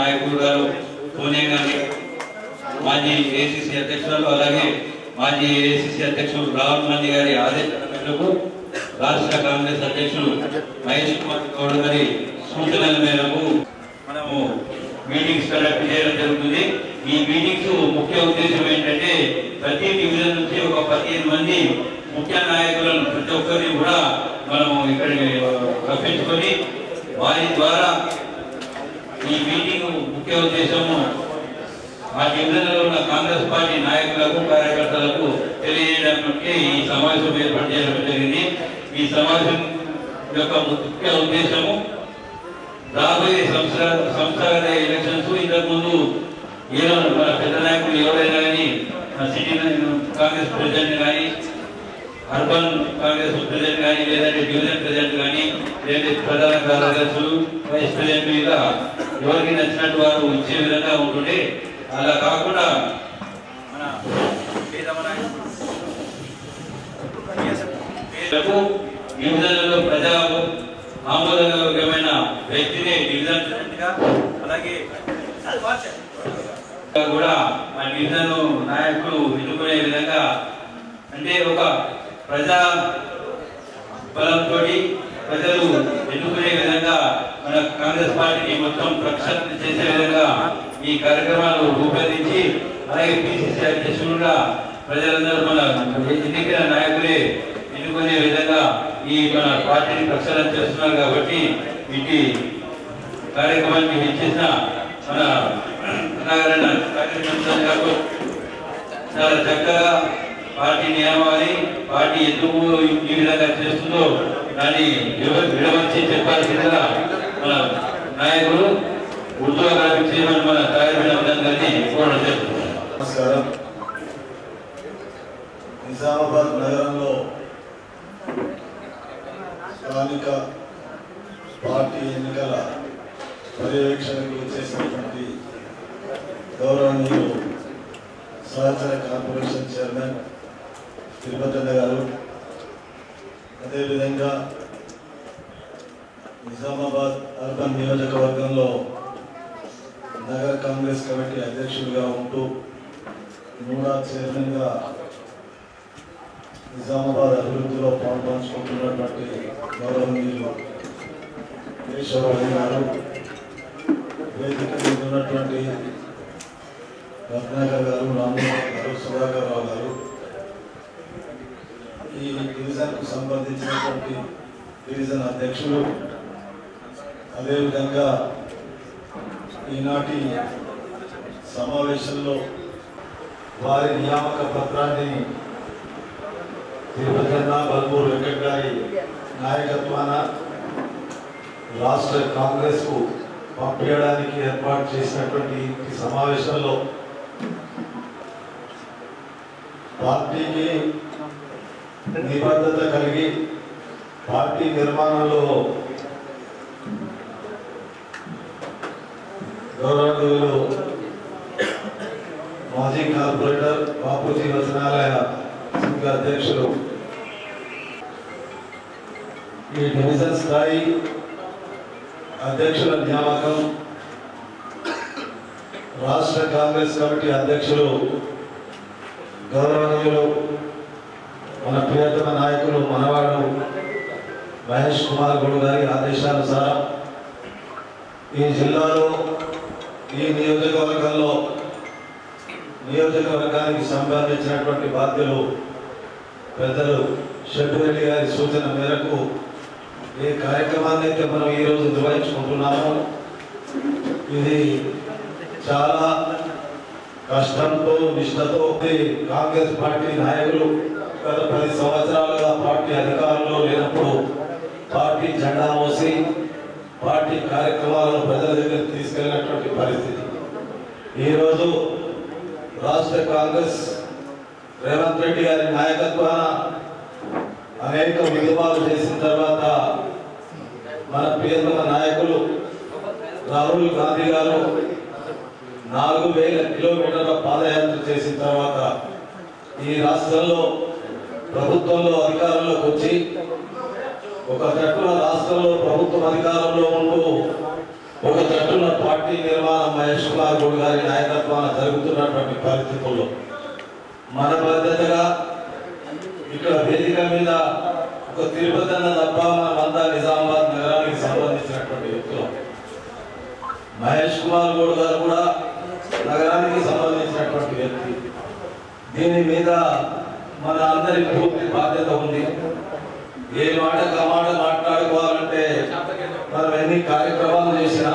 నాయకులు గారు సోనియా గాంధీ మాజీ ఏఐసిసి అధ్యక్షులు అలాగే మాజీ ఏఐసిసి అధ్యక్షులు రాహుల్ గాంధీ గారి ఆదేశాల మేరకు రాష్ట్ర కాంగ్రెస్ అధ్యక్షులు మహేష్ కుమార్ గౌడ్ గారి సూచనల మేరకు మనము మీటింగ్స్ కండక్ట్ చేయడం జరుగుతుంది. ఈ మీటింగ్స్ ముఖ్య ఉద్దేశం ఏంటంటే ప్రతి డివిజన్ నుంచి ఒక 15 మంది ముఖ్య నాయకులను ప్రతి ఒక్కరిని కూడా మనము ఇక్కడికి రప్పించుకొని వారి ద్వారా ఈ మీటింగ్ ముఖ్య ఉద్దేశము ఆ డివిజన్లో ఉన్న కాంగ్రెస్ పార్టీ నాయకులకు కార్యకర్తలకు తెలియజేయడానికి ఈ సమావేశం ఏర్పాటు చేయడం జరిగింది. ఈ సమావేశం యొక్క ముఖ్య ఉద్దేశము రాబోయే సంస్థాగత ఎలక్షన్స్ ఇంతకుముందు ఏదో మన పెద్ద నాయకులు ఎవరైనా కానీ సిటీ కాంగ్రెస్ ప్రెసిడెంట్ కానీ అర్బన్ కాంగ్రెస్ ప్రెసిడెంట్ కానీ లేదంటే డివిజన్ ప్రెసిడెంట్ కానీ లేదంటే ప్రధాన కార్యదర్శులు వైస్ ప్రెసిడెంట్ మీద ఎవరికి నచ్చినట్టు వారు ఇచ్చే విధంగా ఉంటుండే. అలా కాకుండా మన డివిజన్లలో ప్రజా ఆమోదయోగ్యమైన వ్యక్తిని డివిజన్ ప్రెసిడెంట్ గా అలాగే కూడా ఆ డివిజన్ నాయకులు ఎన్నుకునే విధంగా అంటే ఒక ప్రజా బలంతో ప్రజలు ఎన్నుకునే విధంగా మన కాంగ్రెస్ పార్టీని మొత్తం ప్రక్షాళన చేసే విధంగా ఈ కార్యక్రమాలు రూపొందించి అలాగే పిసిసి అధ్యక్షులుగా ప్రజలందరూ మన ఎన్నికల నాయకులే ఎన్నుకునే విధంగా ఈ మన పార్టీని ప్రక్షాళన చేస్తున్నారు. కాబట్టి వీటి కార్యక్రమానికి ఇచ్చేసిన మన కార్యక్రమం చాలా చక్కగా పార్టీ నియమావళి పార్టీ ఎందుకు ఈ విధంగా చేస్తుందో దాన్ని విడమర్చి చెప్పాల్సిందిగా మన నాయకులు ఉర్దూ అకాడమీ చైర్మన్ మన గారిని కోరడం జరుగుతుంది. నమస్కారం. నిజామాబాద్ నగరంలో స్థానిక పార్టీ ఎన్నికల పర్యవేక్షణకు చేసినటువంటి గౌరవనీయులు సహచర కార్పొరేషన్ చైర్మన్ తిరుపతి గారు, అదేవిధంగా నిజామాబాద్ అర్బన్ నియోజకవర్గంలో నగర కాంగ్రెస్ కమిటీ అధ్యక్షుడిగా ఉంటూ నూడా చైర్మన్గా నిజామాబాద్ అభివృద్ధిలో పాల్పంచుకుంటున్నటువంటి గౌరవనీయులు కేశవరావు గారు, వేదిక మీద ఉన్నటువంటి రత్నాకర్ గారు, రామమోహన్ గారు, సుధాకర్ రావు గారు, ఈ డివిజన్కు సంబంధించినటువంటి డివిజన్ అధ్యక్షులు, అదేవిధంగా ఈనాటి సమావేశంలో వారి నియామక పత్రాన్ని తిరుపతి బల్మూరు వెంకట్ గారి నాయకత్వాన రాష్ట్ర కాంగ్రెస్కు పంపించడానికి ఏర్పాటు చేసినటువంటి ఈ సమావేశంలో పార్టీకి నిబద్ధత కలిగి పార్టీ నిర్మాణంలో గౌరవనీయులు మాజీ కార్పొరేటర్ బాపూజీ వచనాలయ సంఘ అధ్యక్షులు, ఈ డివిజన్ స్థాయి అధ్యక్షుల నియామకం రాష్ట్ర కాంగ్రెస్ కమిటీ అధ్యక్షులు గౌరవనీయులు మన ప్రియతమ నాయకులు మనవాడు మహేష్ కుమార్ గౌడ్ గారి ఆదేశానుసారం ఈ జిల్లాలో ఈ నియోజకవర్గానికి సంబంధించినటువంటి బాధ్యులు పెద్దలు షెడ్యూరెడ్డి గారి సూచన మేరకు ఏ కార్యక్రమాన్ని అయితే మనం ఈరోజు నిర్వహించుకుంటున్నామో ఇది చాలా కష్టంతో నిష్ఠతో కాంగ్రెస్ పార్టీ నాయకులు గత 10 సంవత్సరాలుగా పార్టీ అధికారంలో లేనప్పుడు పార్టీ జెండా మోసి పార్టీ కార్యక్రమాలను ప్రజల దగ్గరికి తీసుకెళ్ళినటువంటి పరిస్థితి. ఈరోజు రాష్ట్ర కాంగ్రెస్ రేవంత్ రెడ్డి గారి నాయకత్వాన అనేక విలువలు చేసిన తర్వాత మన ప్రియతమ నాయకులు రాహుల్ గాంధీ గారు 4000 కిలోమీటర్ల పాదయాత్ర చేసిన తర్వాత ఈ రాష్ట్రంలో ప్రభుత్వంలో అధికారంలోకి వచ్చి ఒక తట్టున రాష్ట్రంలో ప్రభుత్వం అధికారంలో ఉంటూ ఒక జట్టున పార్టీ నిర్మాణం మహేష్ కుమార్ గౌడ్ గారి నాయకత్వాన జరుగుతున్నటువంటి పరిస్థితుల్లో మన బాధ్యతగా ఇక్కడ వేదిక మీద ఒక తిరుపతి అన్న తప్ప మనమంతా నిజామాబాద్ నగరానికి సంబంధించినటువంటి వ్యక్తులు. మహేష్ కుమార్ గౌడ్ గారు కూడా నగరానికి సంబంధించినటువంటి వ్యక్తి. దీని మీద మన అందరి పూర్తి బాధ్యత ఉంది. ఏ మాట కమాట మాట్లాడుకోవాలంటే మనం ఎన్ని కార్యక్రమాలు చేసినా,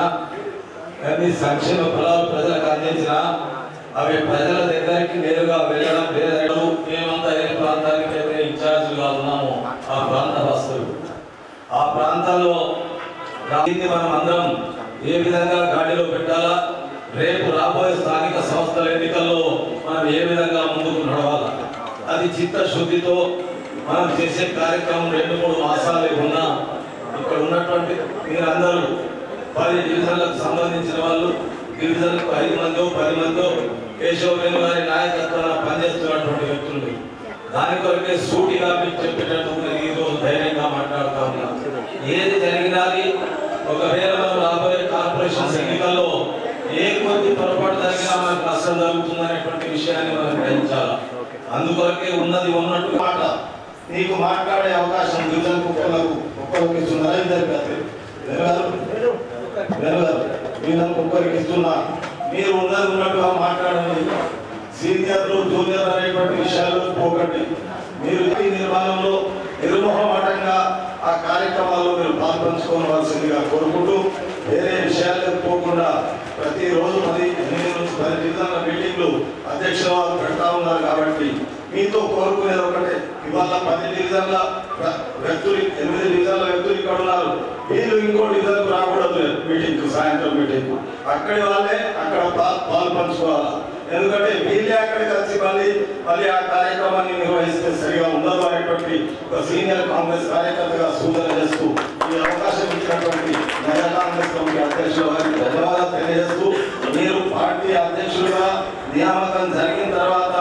ఎన్ని సంక్షేమ ఫలాలు ప్రజలకు అందించినా అవి ప్రజల దగ్గరికి నేరుగా వెళ్ళడం లేదు. మేమంతా ఏ ప్రాంతానికి అయితే ఇన్ఛార్జ్గా ఉన్నామో ఆ ప్రాంత వస్తువులు, ఆ ప్రాంతాల్లో మనం అందరం ఏ విధంగా గాడిలో పెట్టాలా, రేపు రాబోయే స్థానిక సంస్థల ఎన్నికల్లో మనం ఏ విధంగా ముందుకు నడవాలా, అది చిత్తశుద్ధితో మనం చేసే కార్యక్రమం 2-3 మాసాలే ఉన్నా ఇక్కడ ఉన్నటువంటి మీరందరూ 10 డివిజన్లకు సంబంధించిన వాళ్ళు, డివిజన్లకు 5 మందో 10 మందో కేశవవేణు గారి నాయకత్వాన్ని పనిచేస్తున్నటువంటి వ్యక్తులు. దాని కొరకే సూటిగా మీకు చెప్పేటట్టు ఈ రోజు ధైర్యంగా మాట్లాడుతూ ఉన్నాం. ఏది జరిగినది ఒకవేళ మనం రాబోయే కార్పొరేషన్ ఎన్నికల్లో ఏ కొద్ది పొరపాటు జరిగినా మనకు నష్టం జరుగుతుందనేటువంటి విషయాన్ని మనం గ్రహించాలి. అందుకొరకే ఉన్నది ఉన్నట్టు మాట నీకు మాట్లాడే అవకాశం డివిజన్ ఒక్కరికి ఇస్తున్నారు. ఒక్కరికి ఇస్తున్నా. మీరు ఉన్నది ఉన్నట్టుగా మాట్లాడండి. సీనియర్లు జూనియర్ అనేటువంటి విషయాల్లో పోకండి. మీరు ఈ నిర్మాణంలో నిర్మోహమాటంగా ఆ కార్యక్రమాల్లో మీరు పాల్పంచుకోవాల్సిందిగా కోరుకుంటూ వేరే విషయాలకు పోకుండా ప్రతిరోజు 10 డివిజన్ల మీటింగ్లు అధ్యక్షుల వారు పెడతా ఉన్నారు. కాబట్టి మీతో కోరుకునేది ఒకటే, ఇవాళ 10 డివిజన్ల వ్యక్తులు 8 డివిజన్ల వ్యక్తులు ఇక్కడ ఉన్నారు. వీళ్ళు ఇంకో డివిజన్కు రాకూడదు. మీటింగ్ సాయంత్రం మీటింగ్ అక్కడి వాళ్ళే అక్కడ పాలు పంచుకోవాలి. ఎందుకంటే వీళ్ళే అక్కడికి వచ్చి మళ్ళీ ఆ కార్యక్రమాన్ని నిర్వహిస్తే సరిగా ఉండదు అనేటువంటి ఒక సీనియర్ కాంగ్రెస్ కార్యకర్తగా సూచన చేస్తూ ఈ అవకాశం ఇచ్చినటువంటి నగర కాంగ్రెస్ కమిటీ అధ్యక్షుల వారికి ధన్యవాదాలు తెలియజేస్తూ, మీరు పార్టీ అధ్యక్షులుగా నియామకం జరిగిన తర్వాత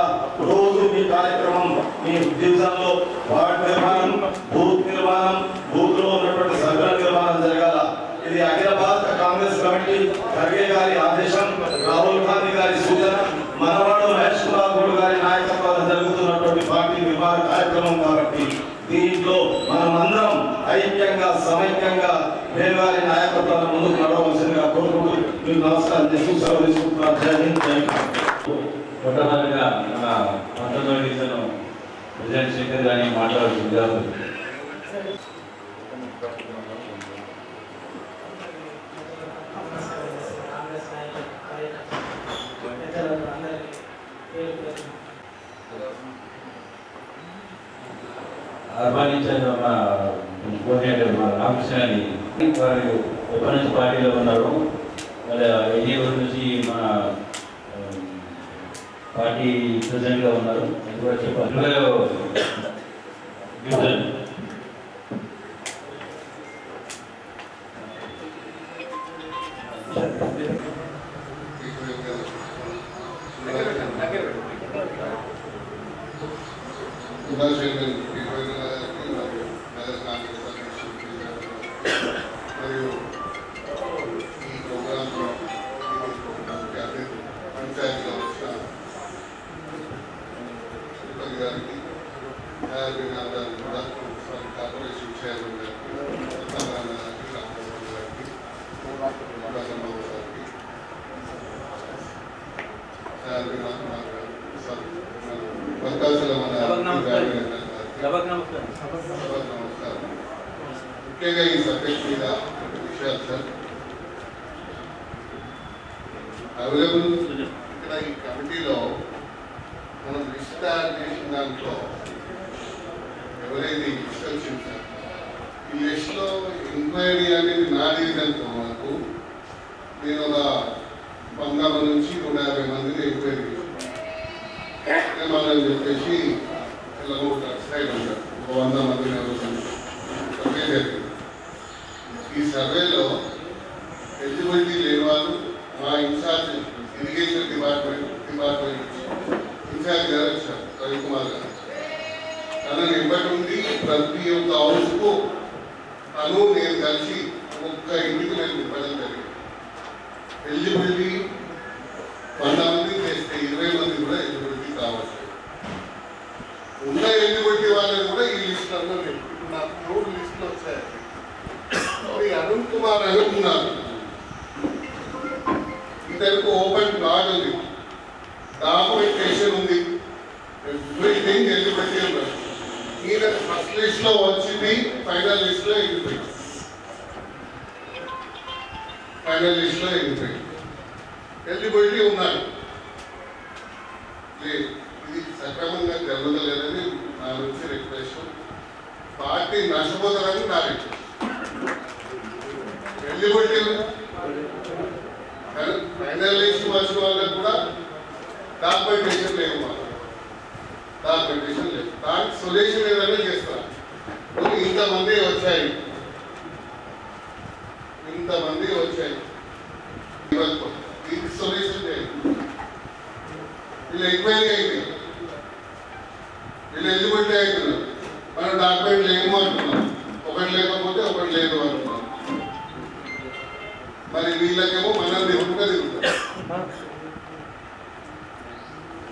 రోజు మీ కార్యక్రమం మీ డివిజన్లో వార్డు నిర్మాణం, బూత్ నిర్మాణం, బూత్ లో ఉన్నటువంటి సభ్యుల నిర్మాణం జరగాల. ఇది అఖిల భారత కాంగ్రెస్ కమిటీ ఖర్గే గారి ఆదేశం, రాహుల్ గాంధీ గారి సూచన, మనవాడు మహేష్ కుమార్ గౌడ్ గారి నాయకత్వాన్ని జరుగుతున్నటువంటి పార్టీ నిర్మాణ కార్యక్రమం. కాబట్టి దీంట్లో మనమందరం ఐక్యంగా సమైక్యంగా వేరువారి నాయకత్వాన్ని ముందుకు నడవలసిందిగా కోరుకుంటూ మీకు నమస్కారం చేస్తూ సెలవు తీసుకుంటున్నారు. జై హింద్, జై మొట్టమొదటిగా మన 19వ డివిజన్ ప్రెసిడెంట్ శేఖర్ గారిని మాట్లాడుతుంది. ఆహ్వానించిన మన కోఆర్డినేటర్ మన రామకృష్ణని వారు ఎప్పటి నుంచి పార్టీలో ఉన్నారు, మళ్ళీ ఎన్ని రోజుల నుంచి మన పార్టీ ప్రెసిడెంట్గా ఉన్నారు అది కూడా చెప్పాలి. ముఖ్యంగా ఈ సబ్జెక్ట్ మీద విషయాలు సార్ అవైలబుల్ ఇక్కడ ఈ కమిటీలో మనం లిస్ట్ తయారు చేసిన దాంట్లో ఎవరైతే ఇన్స్ట్రక్షన్ సార్ ఈ లిస్ట్లో ఎంక్వైరీ అనేది నాది కనుక మనకు నేను ఒక 100 నుంచి 150 మందిని ఎంక్వైరీ చేశాను. మనం చెప్పేసి ఇలా సైడ్ ఉంటారు 100 మందిని సర్వే జరిగింది. ఈ సర్వేలో ఎలిజిబిలిటీ లేని వాళ్ళు మా ఇన్ఛార్జ్ ఇరిగేషన్ డిపార్ట్మెంట్ ఇన్ఛార్జ్ గారు వచ్చారు, రవికుమార్ గారు. తనని ఇవ్వటి ఉంది ప్రతి ఒక్క హౌస్కు తను నేను కలిసి ఒక్క ఇంటికి నేను ఇవ్వడం జరిగింది. ఎలిజిబిలిటీ 100 మంది చేస్తే 20 మంది కూడా ఎలిజిబిలిటీ కావచ్చు. ఉన్న ఎలిజిబిలిటీ వాళ్ళని కూడా ఈ లిస్ట్ అన్నా నాకు 3 లిస్టులు వచ్చాయి. అరుణ్ కుమార్ అని ఉన్నారు, ఇతనికి ఓపెన్ కార్డ్ ఉంది, డాక్యుమెంటేషన్ ఉంది, ఎవ్రీథింగ్ ఎలిజిబిలిటీ ఉన్నారు. ఈయన ఫస్ట్ లిస్ట్ లో వచ్చింది, ఫైనల్ లిస్ట్ లో వెళ్ళిపోయింది. ఎలిజిబిలిటీ ఉన్నారు. ఇది సక్రమంగా జరగలేదని నా నుంచి రిక్వెస్ట్. పార్టీ నష్టపోతారని నా రిక్వెస్ట్. ఎలిజిబిలిటీ ఫైనల్ లిస్ట్ వచ్చిన వాళ్ళకి కూడా డాక్యుమెంటేషన్ లేవు, డాక్యుమెంటేషన్ లేదు. దానికి సొల్యూషన్ ఏదైనా చేస్తారు. ఇంతమంది వచ్చాయి దీనికి సొల్యూషన్ చేయండి. వీళ్ళు ఎంక్వైరీ అయింది, వీళ్ళు ఎలిజిబిలిటీ అవుతున్నారు, మనం డాక్యుమెంట్ లేము అంటున్నాం, ఒకటి లేకపోతే ఒకటి లేదు అంటున్నాం. మరి వీళ్ళకేమో మనం దిగుతుందా దిగుతాం.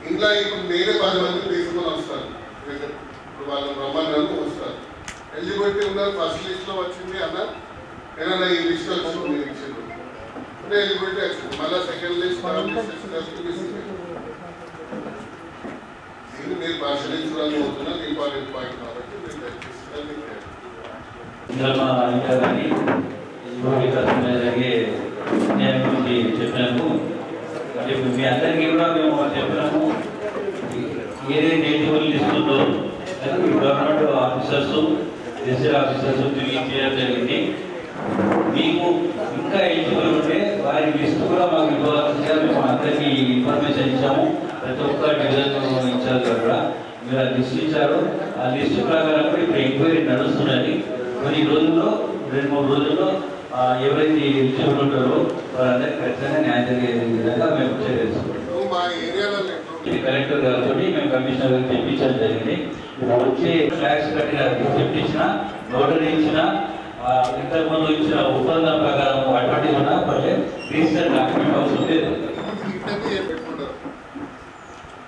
ఇంకా ఇప్పుడు నేనే 10 మందిని తీసుకొని వస్తాను, ఇప్పుడు వాళ్ళు రమ్మన్నారు వస్తారు. ఎలిజిబిలిటీ ఉన్నారు, ఫస్ట్ లిస్ట్ లో వచ్చింది అన్న, ఏదైనా ఈ లిస్ట్ వచ్చింది మీరు ఇచ్చింది ఎలిజిబిలిటీ వచ్చింది, మళ్ళీ సెకండ్ లిస్ట్ థర్డ్ లిస్ట్ దీన్ని మీరు పరిశీలించడానికి పోతున్నారు. ఇంపార్టెంట్ పాయింట్ కాబట్టి మీరు చెప్పినాము. మీ అందరికీ కూడా మేము చెప్పినాము, ఏదైతే ఎలిజిబుల్ లిస్ట్ ఉందో గవర్నమెంట్ ఆఫీసర్స్ ఎస్సీ ఆఫీసర్స్ తిరిగి చేయడం జరిగింది. మీకు ఇంకా ఎలిజిబుల్ ఉంటే వారి లిస్ట్ కూడా మాకు ఇవ్వాల్సిందిగా మేము అందరికీ ఇన్ఫర్మేషన్ ఇచ్చాము. ప్రతి ఒక్క డివిజన్ ఇన్ఛార్జ్ కూడా మీరు ఆ లిస్ట్ ఇచ్చారు. ఆ లిస్ట్ ప్రకారం ఇప్పుడు ఎంక్వైరీ నడుస్తున్నది. కొన్ని రోజుల్లో 2-3 రోజుల్లో ఎవరైతే ఎలిజిబుల్ ఉంటారో వారందరికీ ఖచ్చితంగా న్యాయం జరిగే విధంగా మేము చేసుకుంటాం. కలెక్టర్ గారితో మేము కమిషనర్ గారికి తెప్పించడం జరిగింది. వచ్చే ట్యాక్స్ కట్టిన రిసిప్ట్ ఇచ్చిన, నోటరీ ఇచ్చిన, ఇంతకుముందు ఇచ్చిన ఒప్పందం ప్రకారం అటువంటి ఉన్నా పర్లే, రిజిస్టర్ డాక్యుమెంట్ అవసరం లేదు.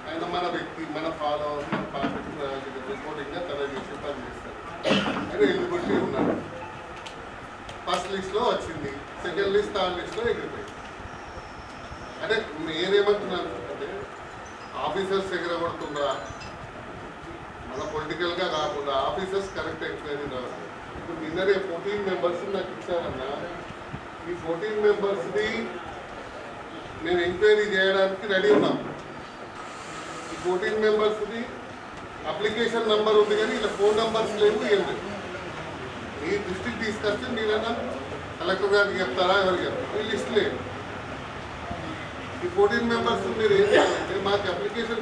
ఆయన మన వ్యక్తి, మన ఫాలో రిపోర్టింగ్ తన చేసి పని చేస్తారు. ఆయన ఎలిజిబిలిటీ ఉన్నారు, ఫస్ట్ లిస్ట్ లో వచ్చింది, సెకండ్ లిస్ట్ థర్డ్ లిస్ట్ లో ఎగిరిపోయింది. అంటే నేనేమంటున్నాను అంటే ఆఫీసర్స్ ఎగరబడుతుందా, మన పొలిటికల్ గా కాకుండా ఆఫీసర్స్ కరెక్ట్ ఎంక్వైరీ రావాలి. ఇప్పుడు నిన్ననే 14 మెంబర్స్ నాకు ఇచ్చారన్నా, ఈ 14 మెంబర్స్ది నేను ఎంక్వైరీ చేయడానికి రెడీ ఉన్నాం. ఈ 14 మెంబర్స్ది అప్లికేషన్ నెంబర్ ఉంది కానీ ఇలా ఫోన్ నెంబర్స్ లేవు, ఏం లేదు. మీ దృష్టికి తీసుకొస్తే మీరైనా కలెక్టర్ గారికి చెప్తారా, ఎవరికి చెప్తారా? ఈ లిస్ట్ లేదు. ఈ 14 మెంబర్స్ మీరు ఏం చేయాలంటే మాకు అప్లికేషన్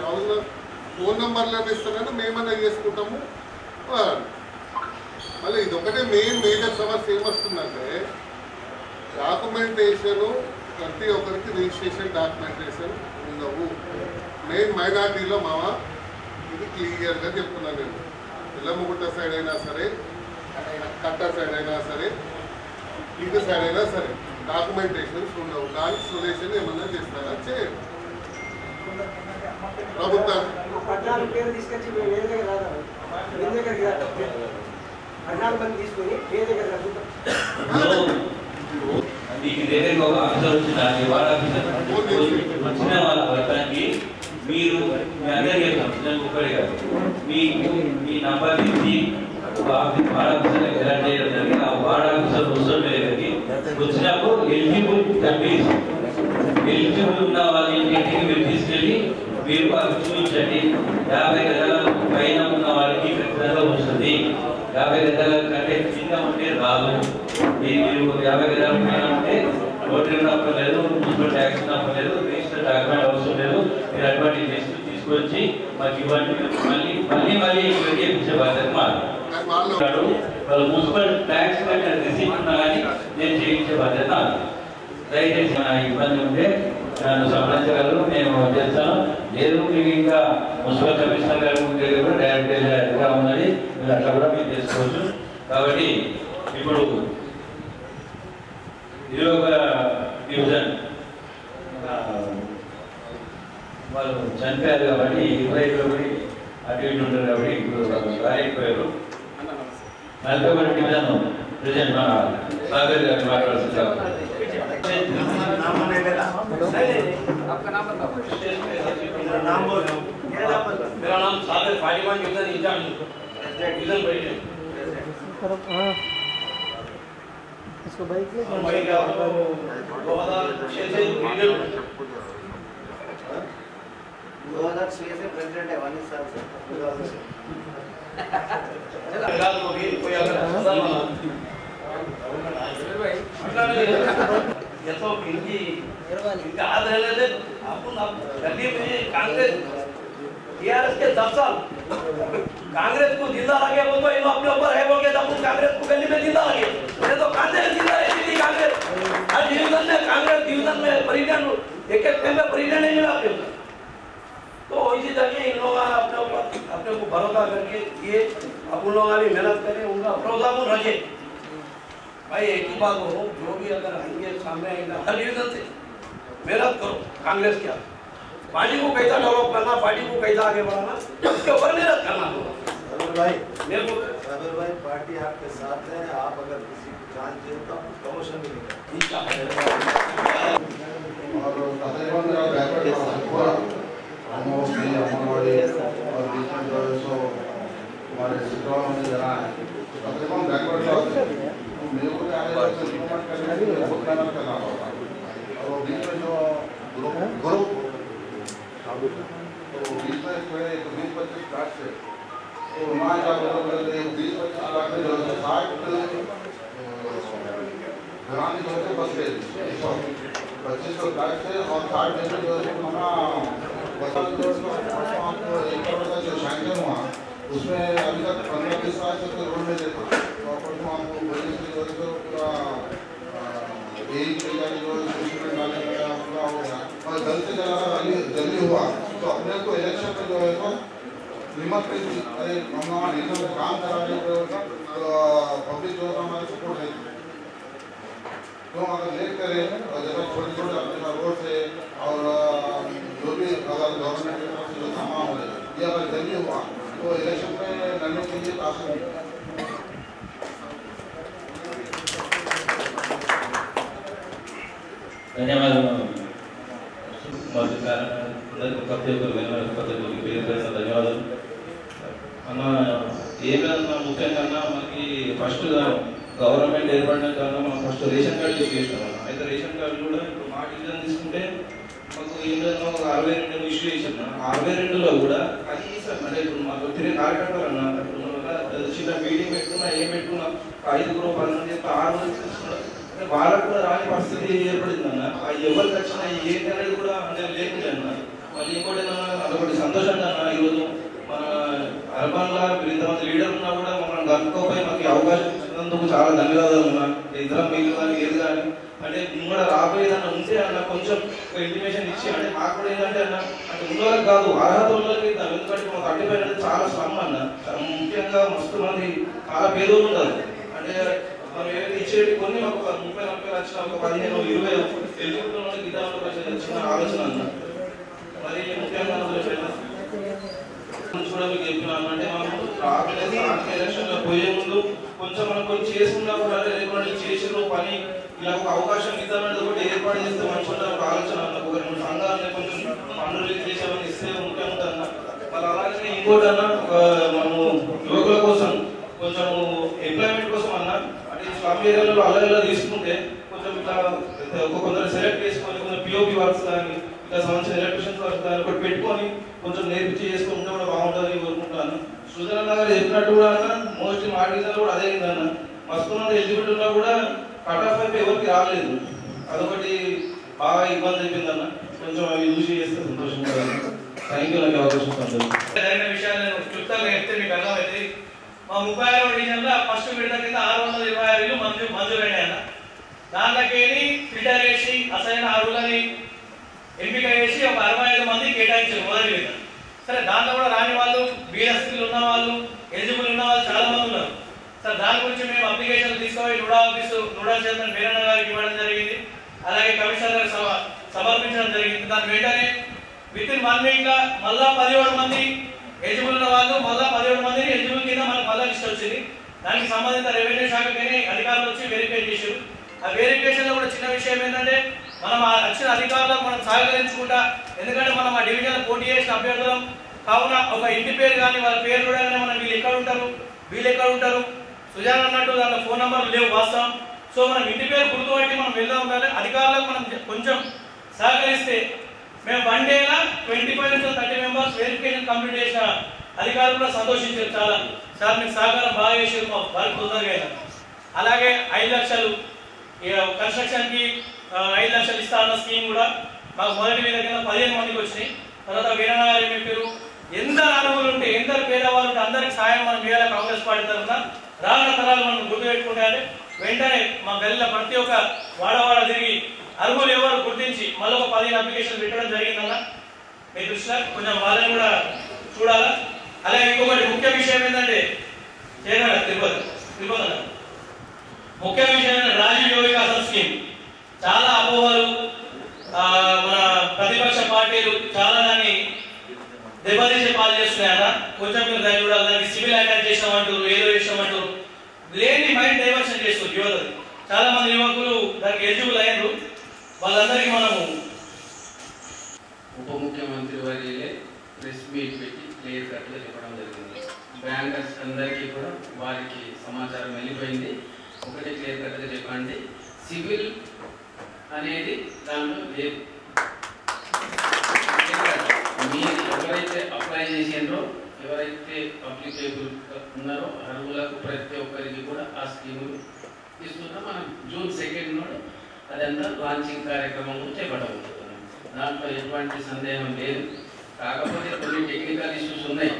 అవసరం ఫోన్ నెంబర్లను ఇస్తారని మేమన్నా చేసుకుంటాము. మళ్ళీ ఇది ఒకటే మేజర్ సమస్య ఏమొస్తుందంటే డాక్యుమెంటేషను, ప్రతి ఒక్కరికి రిజిస్ట్రేషన్ డాక్యుమెంటేషన్ ఉండవు. మెయిన్ మైనార్టీలో మామ ఇది క్లియర్గా చెప్తున్నాను నేను. పిల్లమ్మగుట్ట సైడ్ అయినా సరే, కట్ట సైడ్ అయినా సరే, ఇటు సైడ్ అయినా సరే డాక్యుమెంటేషన్స్ ఉండవు. దానికి సొల్యూషన్ ఏమన్నా చేస్తారా? చేయండి. ప్రభుత్వం మీకు వేరే ఒక ఆఫీసర్ వచ్చింది, వార్డ్ ఆఫీసర్ వచ్చిన వాళ్ళ వర్గానికి మీరు మీ అందరికీ ఒక్కడే కాదు, మీ నంబర్ ఇచ్చి వార్డ్ ఆఫీసర్ ఎలా చేయడం జరిగింది. ఆ వార్డ్ ఆఫీసర్ వస్తుంది వచ్చినప్పుడు ఎలిజిబుల్ ఉన్న వాళ్ళ ఇంటికి మీరు తీసుకెళ్ళి మీరు అది చూపించండి. 50 గజాల పైన ఉన్న వారికి ఖచ్చితంగా వస్తుంది. 50 గజాల కంటే కింద ఉంటే రాదు. మీరు 50 గజాల పైన ఉంటే నోటరీ ఉన్నప్పుడు లేదు, మున్సిపల్ ట్యాక్స్ ఉన్నప్పుడు లేదు, రిజిస్టర్ డాక్యుమెంట్ అవసరం లేదు. మీరు అటువంటి లిస్ట్ తీసుకొచ్చి మాకు ఇవ్వండి. మళ్ళీ చేయించే బాధ్యత మాకు. వాళ్ళు మున్సిపల్ ట్యాక్స్ కట్టిన రిసీప్ట్ ఉన్నా కానీ నేను చేయించే బాధ్యత. దయచేసి ఇబ్బంది ఉంటే నన్ను సంప్రదించగలరు, నేను చేస్తాను. లేదు మీకు ఇంకా మున్సిపల్ కమిషనర్ గారు ఉంటే కూడా డైరెక్ట్గా ఉన్నది, మీరు అట్లా కూడా మీరు చేసుకోవచ్చు. కాబట్టి ఇప్పుడు ఇది ఒక డివిజన్ వాళ్ళు చనిపోయారు కాబట్టి 21 అటు ఇటు ఉంటారు కాబట్టి ఇప్పుడు రాయకపోయారు. 41 డివిజన్ ప్రెసిడెంట్ మన సాగర్ గారు మాట్లాడుతున్నారు. मेरा नाम सागर 41 डिवीजन इंचार्ज डिवीजन प्रेसिडेंट इसको बाइक ले 2006 से प्रेसिडेंट है वानी साहब से फिलहाल को भी कोई अगर ये तो इनका हाथ रहने अपन गली में कांग्रेस टीआरएस के 10 साल कांग्रेस को जिंदा लगे वो तो इन अपने ऊपर है बोल के अपन कांग्रेस को गली में जिंदा लगे ये तो कांग्रेस जिंदा रहती थी कांग्रेस हर डिवीजन में कांग्रेस डिवीजन में प्रेसिडेंट एक में प्रेसिडेंट नहीं मिला अपने तो इसी तरह इन लोग अपने को भरोसा करके ये अब उन लोग भी मेहनत करें उनका भरोसा को रखे भाई। एक ही बात हो जो भी अगर आएंगे सामने आएंगे हर डिवीजन से मेहनत करो कांग्रेस क्या पार्टी को कैसा डेवलप करना पार्टी को कैसा आगे बढ़ाना उसके ऊपर मेहनत करना। भाई पार्टी आपके साथ है आप अगर किसी को जानते हो तो आपको प्रमोशन मिलेगा और तकरीबन मेरा बैकवर्ड पूरा अंगनवाड़ी और बीच में जो है सो हमारे सिटों में जरा है तकरीबन बैकवर्ड क्लास है तो मेरे को आगे से इम्प्लीमेंट करने के लिए बहुत मेहनत करना होगा और बीच में जो ग्रुप तो बीच में थोड़े 20-25 स्टार्ट से तो वहाँ जाकर 20-25 लाख में जो है 60 घराने जो है बस गए 25 लाख से और 60 में जो है हमारा आपको 1 करोड़ का जो सैंक्शन हुआ उसमें अभी तक 15-20 साल से तो रोड में देते तो आपको बोलने से जो है पूरा यही जो है डालने का पूरा हो गया और जल्द से जल्दी हुआ तो अपने को इलेक्शन में जो है तो हिम्मत नहीं थी अरे हम वहाँ इलेक्शन में काम करा रहे तो पब्लिक जो है हमारे सपोर्ट है तो अगर लेट करें और जैसे छोटे छोटे अपने रोड से और जो भी अगर गवर्नमेंट की तरफ से जो सामान हो ये अगर जल्दी हुआ तो इलेक्शन में लड़ने के लिए आसान है। धन्यवाद ధన్యవాదాలు అన్న ఏమైనా ముఖ్యంగా అన్న మనకి ఫస్ట్ గవర్నమెంట్ ఏర్పడిన కన్నా మనం ఫస్ట్ రేషన్ కార్డు యూజ్ చేసినాం అన్న అయితే రేషన్ కార్డు కూడా ఇప్పుడు మా డివిజన్ తీసుకుంటే మాకు ఏమైనా ఒక 62 ఇష్యూ చేసిన 62లో కూడా కనీసం అంటే ఇప్పుడు మాకు తిరిగి కార్యకర్తలు అన్న చిన్న మీటింగ్ పెట్టుకున్నా ఏం పెట్టుకున్నా 5 10 మంది 6 మంది తీసుకున్నారు వాళ్ళకు కూడా రాని పరిస్థితి ఏర్పడింది అన్న ఎవరికి వచ్చినా ఏంటి అనేది కూడా అంటే లేకుండా అన్న మళ్ళీ ఇంకోటి అదొకటి సంతోషంగా అన్న ఈరోజు మన అర్బన్ లా ఇంతమంది లీడర్ ఉన్నా కూడా మనం కలుపుకోపోయి మాకు అవకాశం ఇచ్చినందుకు చాలా ధన్యవాదాలు అన్న ఇద్దరం మీరు కానీ ఏది కానీ అంటే కూడా రాబోయేదన్న ఉంటే అన్న కొంచెం ఇంటిమేషన్ ఇచ్చి అంటే మాకు కూడా ఏంటంటే అన్న అంటే ఉన్నవాళ్ళకి కాదు అర్హత ఉన్నవాళ్ళకి ఇద్దాం ఎందుకంటే మాకు అడ్డిపోయినది చాలా శ్రమ అన్న ముఖ్యంగా మస్తు మంది చాలా పేదోళ్ళు ఉంటారు అంటే మనం ఏదైతే ఇచ్చేటి కొన్ని ఒక 30-40 లక్షల ఒక 15-20 ఎలిజిబుల్ ఇద్దామని చిన్న ఆలోచన అన్న మరి ముఖ్యంగా కూడా మీకు చెప్పినాను అంటే మనం రాబోయే ఎలక్షన్ పోయే ముందు కొంచెం మనం కొన్ని చేసుకున్నా కూడా లేకుండా చేసిన పని ఇలా ఒక అవకాశం ఇద్దామనేది ఒకటి ఏర్పాటు చేస్తే మంచిగా ఒక ఆలోచన అన్న ఒక 2 సంఘాలని కొంచెం పనులు రిలీజ్ చేసామని ఇస్తే ముఖ్యంగా అన్న మరి అలాగే ఇంకోటి అన్న మనము యువకుల కోసం కొంచెం ఎంప్లాయ్మెంట్ కోసం అన్న అంటే స్లమ్ ఏరియాలలో అలా తీసుకుంటే కొంచెం ఇట్లా కొందరు సెలెక్ట్ చేసుకొని కొంచెం పిఓపి వర్క్స్ కానీ ఇట్లా సంబంధించిన ఎలక్ట్రిషియన్స్ వర్క్స్ కానీ ఒకటి పెట్టుకొని కొంచెం నేర్పించి చేసుకుంటే కూడా బాగుంటుందని కోరుకుంటాను. సృజన గారు చెప్పినట్టు కూడా అన్న మోస్ట్లీ మా డివిజన్ కూడా అదే అయిందన్న మస్తు మంది ఎలిజిబిలిటీ ఉన్నా కూడా కట్ ఆఫ్ అయిపోయి ఎవరికి రాలేదు అదొకటి బాగా ఇబ్బంది అయిపోయిందన్న కొంచెం అవి చూసి చేస్తే సంతోషంగా థ్యాంక్ యూ నాకు అవకాశం జరిగిన విషయాలు నేను క్లుప్తంగా చెప్తే మీకు అర్థమైంది. మా 36వ డివిజన్లో ఫస్ట్ విడత కింద 626 ఇల్లు మంజూరైనాయన్న దాంట్లోకి ఫిల్టర్ వేసి అసలైన అర్హులని ఎంపిక చేసి ఒక 65 మంది కేటాయించారు మొదటి విడత. సరే దాంట్లో కూడా రాని వాళ్ళు బీఎస్సీలు ఉన్న వాళ్ళు ఎలిజిబుల్ ఉన్న వాళ్ళు చాలా మంది ఉన్నారు. సరే దాని గురించి మేము అప్లికేషన్ తీసుకొని నూడా చైర్మన్ వీరన్న గారికి ఇవ్వడం జరిగింది. అలాగే కమిషనర్ సమర్పించడం జరిగింది. దాని వెంటనే వితిన్ 1 వీక్ లా మళ్ళా 17 మంది ఎలిజిబుల్ ఉన్న వాళ్ళు మళ్ళా 17 మందిని ఎలిజిబుల్ కింద మనకు మళ్ళా లిస్ట్ వచ్చింది. దానికి సంబంధిత రెవెన్యూ శాఖకి అధికారులు వచ్చి వెరిఫై చేశారు. ఆ వెరిఫికేషన్ లో కూడా చిన్న విషయం ఏంటంటే మనం వచ్చిన అధికారులకు మనం సహకరించుకుంటా, ఎందుకంటే మనం ఆ డివిజన్ పోటీ చేసిన అభ్యర్థులం కావున ఒక ఇంటి పేరు కానీ వాళ్ళ పేరు కూడా మనం వీళ్ళు ఎక్కడ ఉంటారు సుజాన్ అన్నట్టు దాంట్లో ఫోన్ నంబర్లు లేవు వాస్తవం. సో మనం ఇంటి పేరు గుర్తుపట్టి మనం వెళ్దాం ఉండాలి. అధికారులకు మనం కొంచెం సహకరిస్తే మేము 1 డేలా 25 నుంచి 30 మెంబర్స్ వెరిఫికేషన్ కంప్లీట్ చేసిన అధికారులు కూడా సంతోషించారు. చాలా సార్ మీకు సహకారం బాగా చేసారు, మా వర్క్ తొందరగా. అలాగే 5 లక్షలు కన్స్ట్రక్షన్ కి 5 లక్షలు ఇస్తా అన్న స్కీమ్ కూడా మాకు మొదటి మీద కింద 15 మందికి వచ్చినాయి. తర్వాత వీరనగర్ ఎంపీలు ఎందరు అర్హులు ఉంటే ఎందరు పేదవాళ్ళు ఉంటే అందరికి సాయం మనం వేయాలి. కాంగ్రెస్ పార్టీ తరఫున రానున్న తరాలు మనం గుర్తుపెట్టుకుంటే వెంటనే మా గల్లీలో ప్రతి ఒక్క వాడవాడ తిరిగి అర్హులు ఎవరు గుర్తించి మళ్ళీ ఒక 15 అప్లికేషన్ పెట్టడం జరిగిందన్న. మీ దృష్టిలో కొంచెం వాళ్ళని కూడా చూడాలా. అలాగే ఇంకొకటి ముఖ్య విషయం ఏంటంటే తిరుపతి ముఖ్య విషయం ఏంటంటే రాజీవ్ యువ వికాసం స్కీమ్ చాలా అపోహలు మన ప్రతిపక్ష పార్టీలు చాలా దాన్ని దెబ్బతీసే పాలు చేస్తున్నాయన్న. కొంచెం మీరు దాన్ని చూడాలి. దానికి సివిల్ అటాక్ చేసామంటారు, ఏదో చేసామంటారు, లేని మైండ్ డైవర్షన్ చేస్తారు యువతది. చాలా మంది యువకులు దానికి ఎలిజిబుల్ అయ్యారు. వాళ్ళందరికీ మనము ఉప ముఖ్యమంత్రి వర్యులే ప్రెస్ మీట్ పెట్టి క్లియర్ కట్గా చెప్పడం జరిగింది. బ్యాంకర్స్ అందరికీ కూడా వారికి సమాచారం వెళ్ళిపోయింది. ఒకటే క్లియర్ కట్గా చెప్పండి, సివిల్ అనేది దాంట్లో లేదు. మీరు ఎవరైతే అప్లై చేసిండ్రో, ఎవరైతే అప్లికేబుల్ ఉన్నారో అర్హులకు ప్రతి ఒక్కరికి కూడా ఆ స్కీమ్ ఇస్తున్నాం. మనం June 2 నాడు అదంతా లాంచింగ్ కార్యక్రమం చేపట్టబోతున్నాం. దాంట్లో ఎటువంటి సందేహం లేదు. కాకపోతే కొన్ని టెక్నికల్ ఇష్యూస్ ఉన్నాయి.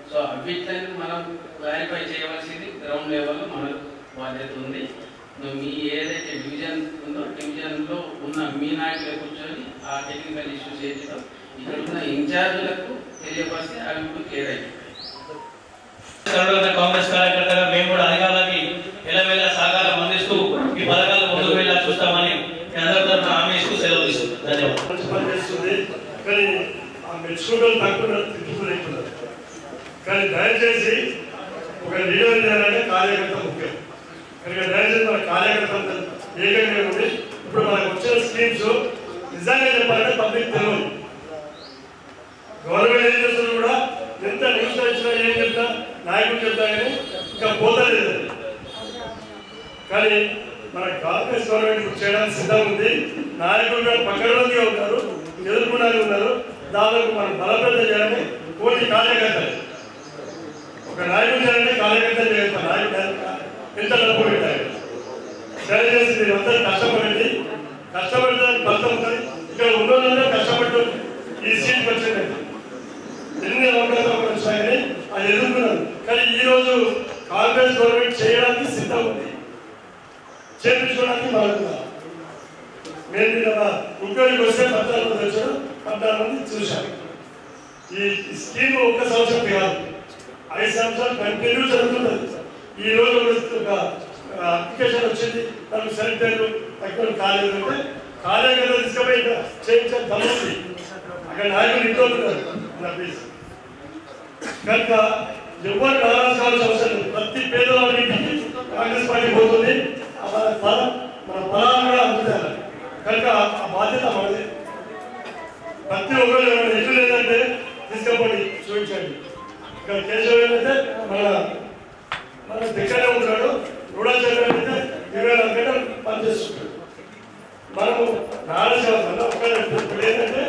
సో అవిట్లని మనం క్లారిఫై చేయవలసింది గ్రౌండ్ లెవెల్లో మన బాధ్యత ఉంది. మీ ఏదైతే డివిజన్ ఉందో డివిజన్లో ఉన్న మీ నాయకులు కూర్చొని ఆ టెక్నికల్ ఇష్యూస్ ఏదో ఇక్కడ ఉన్న ఇన్ఛార్జీలకు తెలియపరిస్తే అవి కూడా క్లియర్ అయిపోతాయి. కాంగ్రెస్ కార్యకర్తగా మేము కూడా అధికారులకి ఎల్లవేళ సహకారం అందిస్తూ ఈ పథకాలు ముందుకు వెళ్ళా చూస్తామని అందరి తరఫున హామీ ఇస్తూ సెలవు తీసుకుంటాం. ధన్యవాదాలు. కానీ దయచేసి ఒక లీడర్ చేయాలంటే కార్యకర్త ముఖ్యం. కనుక దయచేసి మన కార్యకర్త ఏకంగా ఉండి ఇప్పుడు మనకు వచ్చిన స్కీమ్స్ నిజంగా చెప్పాలంటే పబ్లిక్ తెలియదు. గవర్నమెంట్ ఏం చేస్తున్నారు కూడా ఎంత న్యూస్ వచ్చినా ఏం చెప్తా నాయకులు చెప్తా కానీ ఇంకా పోతలేదు. కానీ మన కాంగ్రెస్ గవర్నమెంట్ చేయడానికి సిద్ధంగా ఉంది. నాయకులు కూడా పక్కనగా ఉన్నారు, ఎదుర్కొనడానికి ఉన్నారు. దాదాపు మనం బలప్రదం చేయాలని కోటి కార్యకర్తలు ఒక నాయకుడు చేయాలంటే కార్యకర్తలు చేస్తారు. నాయకుడు ఎంత డబ్బు పెట్టారు. దయచేసి మీరు అందరూ కష్టపడండి. కష్టపడడానికి ఫలితం ఉంటుంది. ఇక్కడ ఉన్నోళ్ళందరూ కష్టపడ్డ ఈ సీట్కి వచ్చిందండి. ఎన్ని అవకాశాలు వచ్చాయని అది ఎదుర్కొన్నారు. కానీ ఈరోజు కాంగ్రెస్ గవర్నమెంట్ చేయడానికి సిద్ధం ఉంది, చేయించుకోవడానికి మాట్లాడుతున్నారు. మేము ఇంకోటికి వస్తే 14 మంది వచ్చారు, 14 మంది చూశారు. ఈ స్కీమ్ ఒక్క సంవత్సరం కాదు, 5 సంవత్సరాలు కంటిన్యూ జరుగుతున్నది. ఈ రోజు ఒక అప్లికేషన్ వచ్చింది, దానికి సెలెక్ట్ అయ్యారు, తక్కువ కాలేదు అంటే కార్యకర్త తీసుకుపోయి చేయించాలి తమ్ముంది. అక్కడ నాయకులు ఇంట్లో ఉన్నారు నా ప్లీజ్. కనుక ఎవరు కావాల్సిన అవసరం లేదు. ప్రతి పేదవాళ్ళకి కాంగ్రెస్ పార్టీ పోతుంది. మన ఫలాలు కూడా అందుతారు. కనుక ఆ బాధ్యత మనది. ప్రతి ఒక్కరు ఎటు లేదంటే తీసుకపోండి, చూపించండి. ఇక్కడ కేశవ్ ఏంటంటే మన దగ్గరే ఉంటాడు. రూఢాచలం అయితే 24 గంటలు పనిచేస్తుంటాడు. మనము నాలుగు ఇప్పుడు ఏంటంటే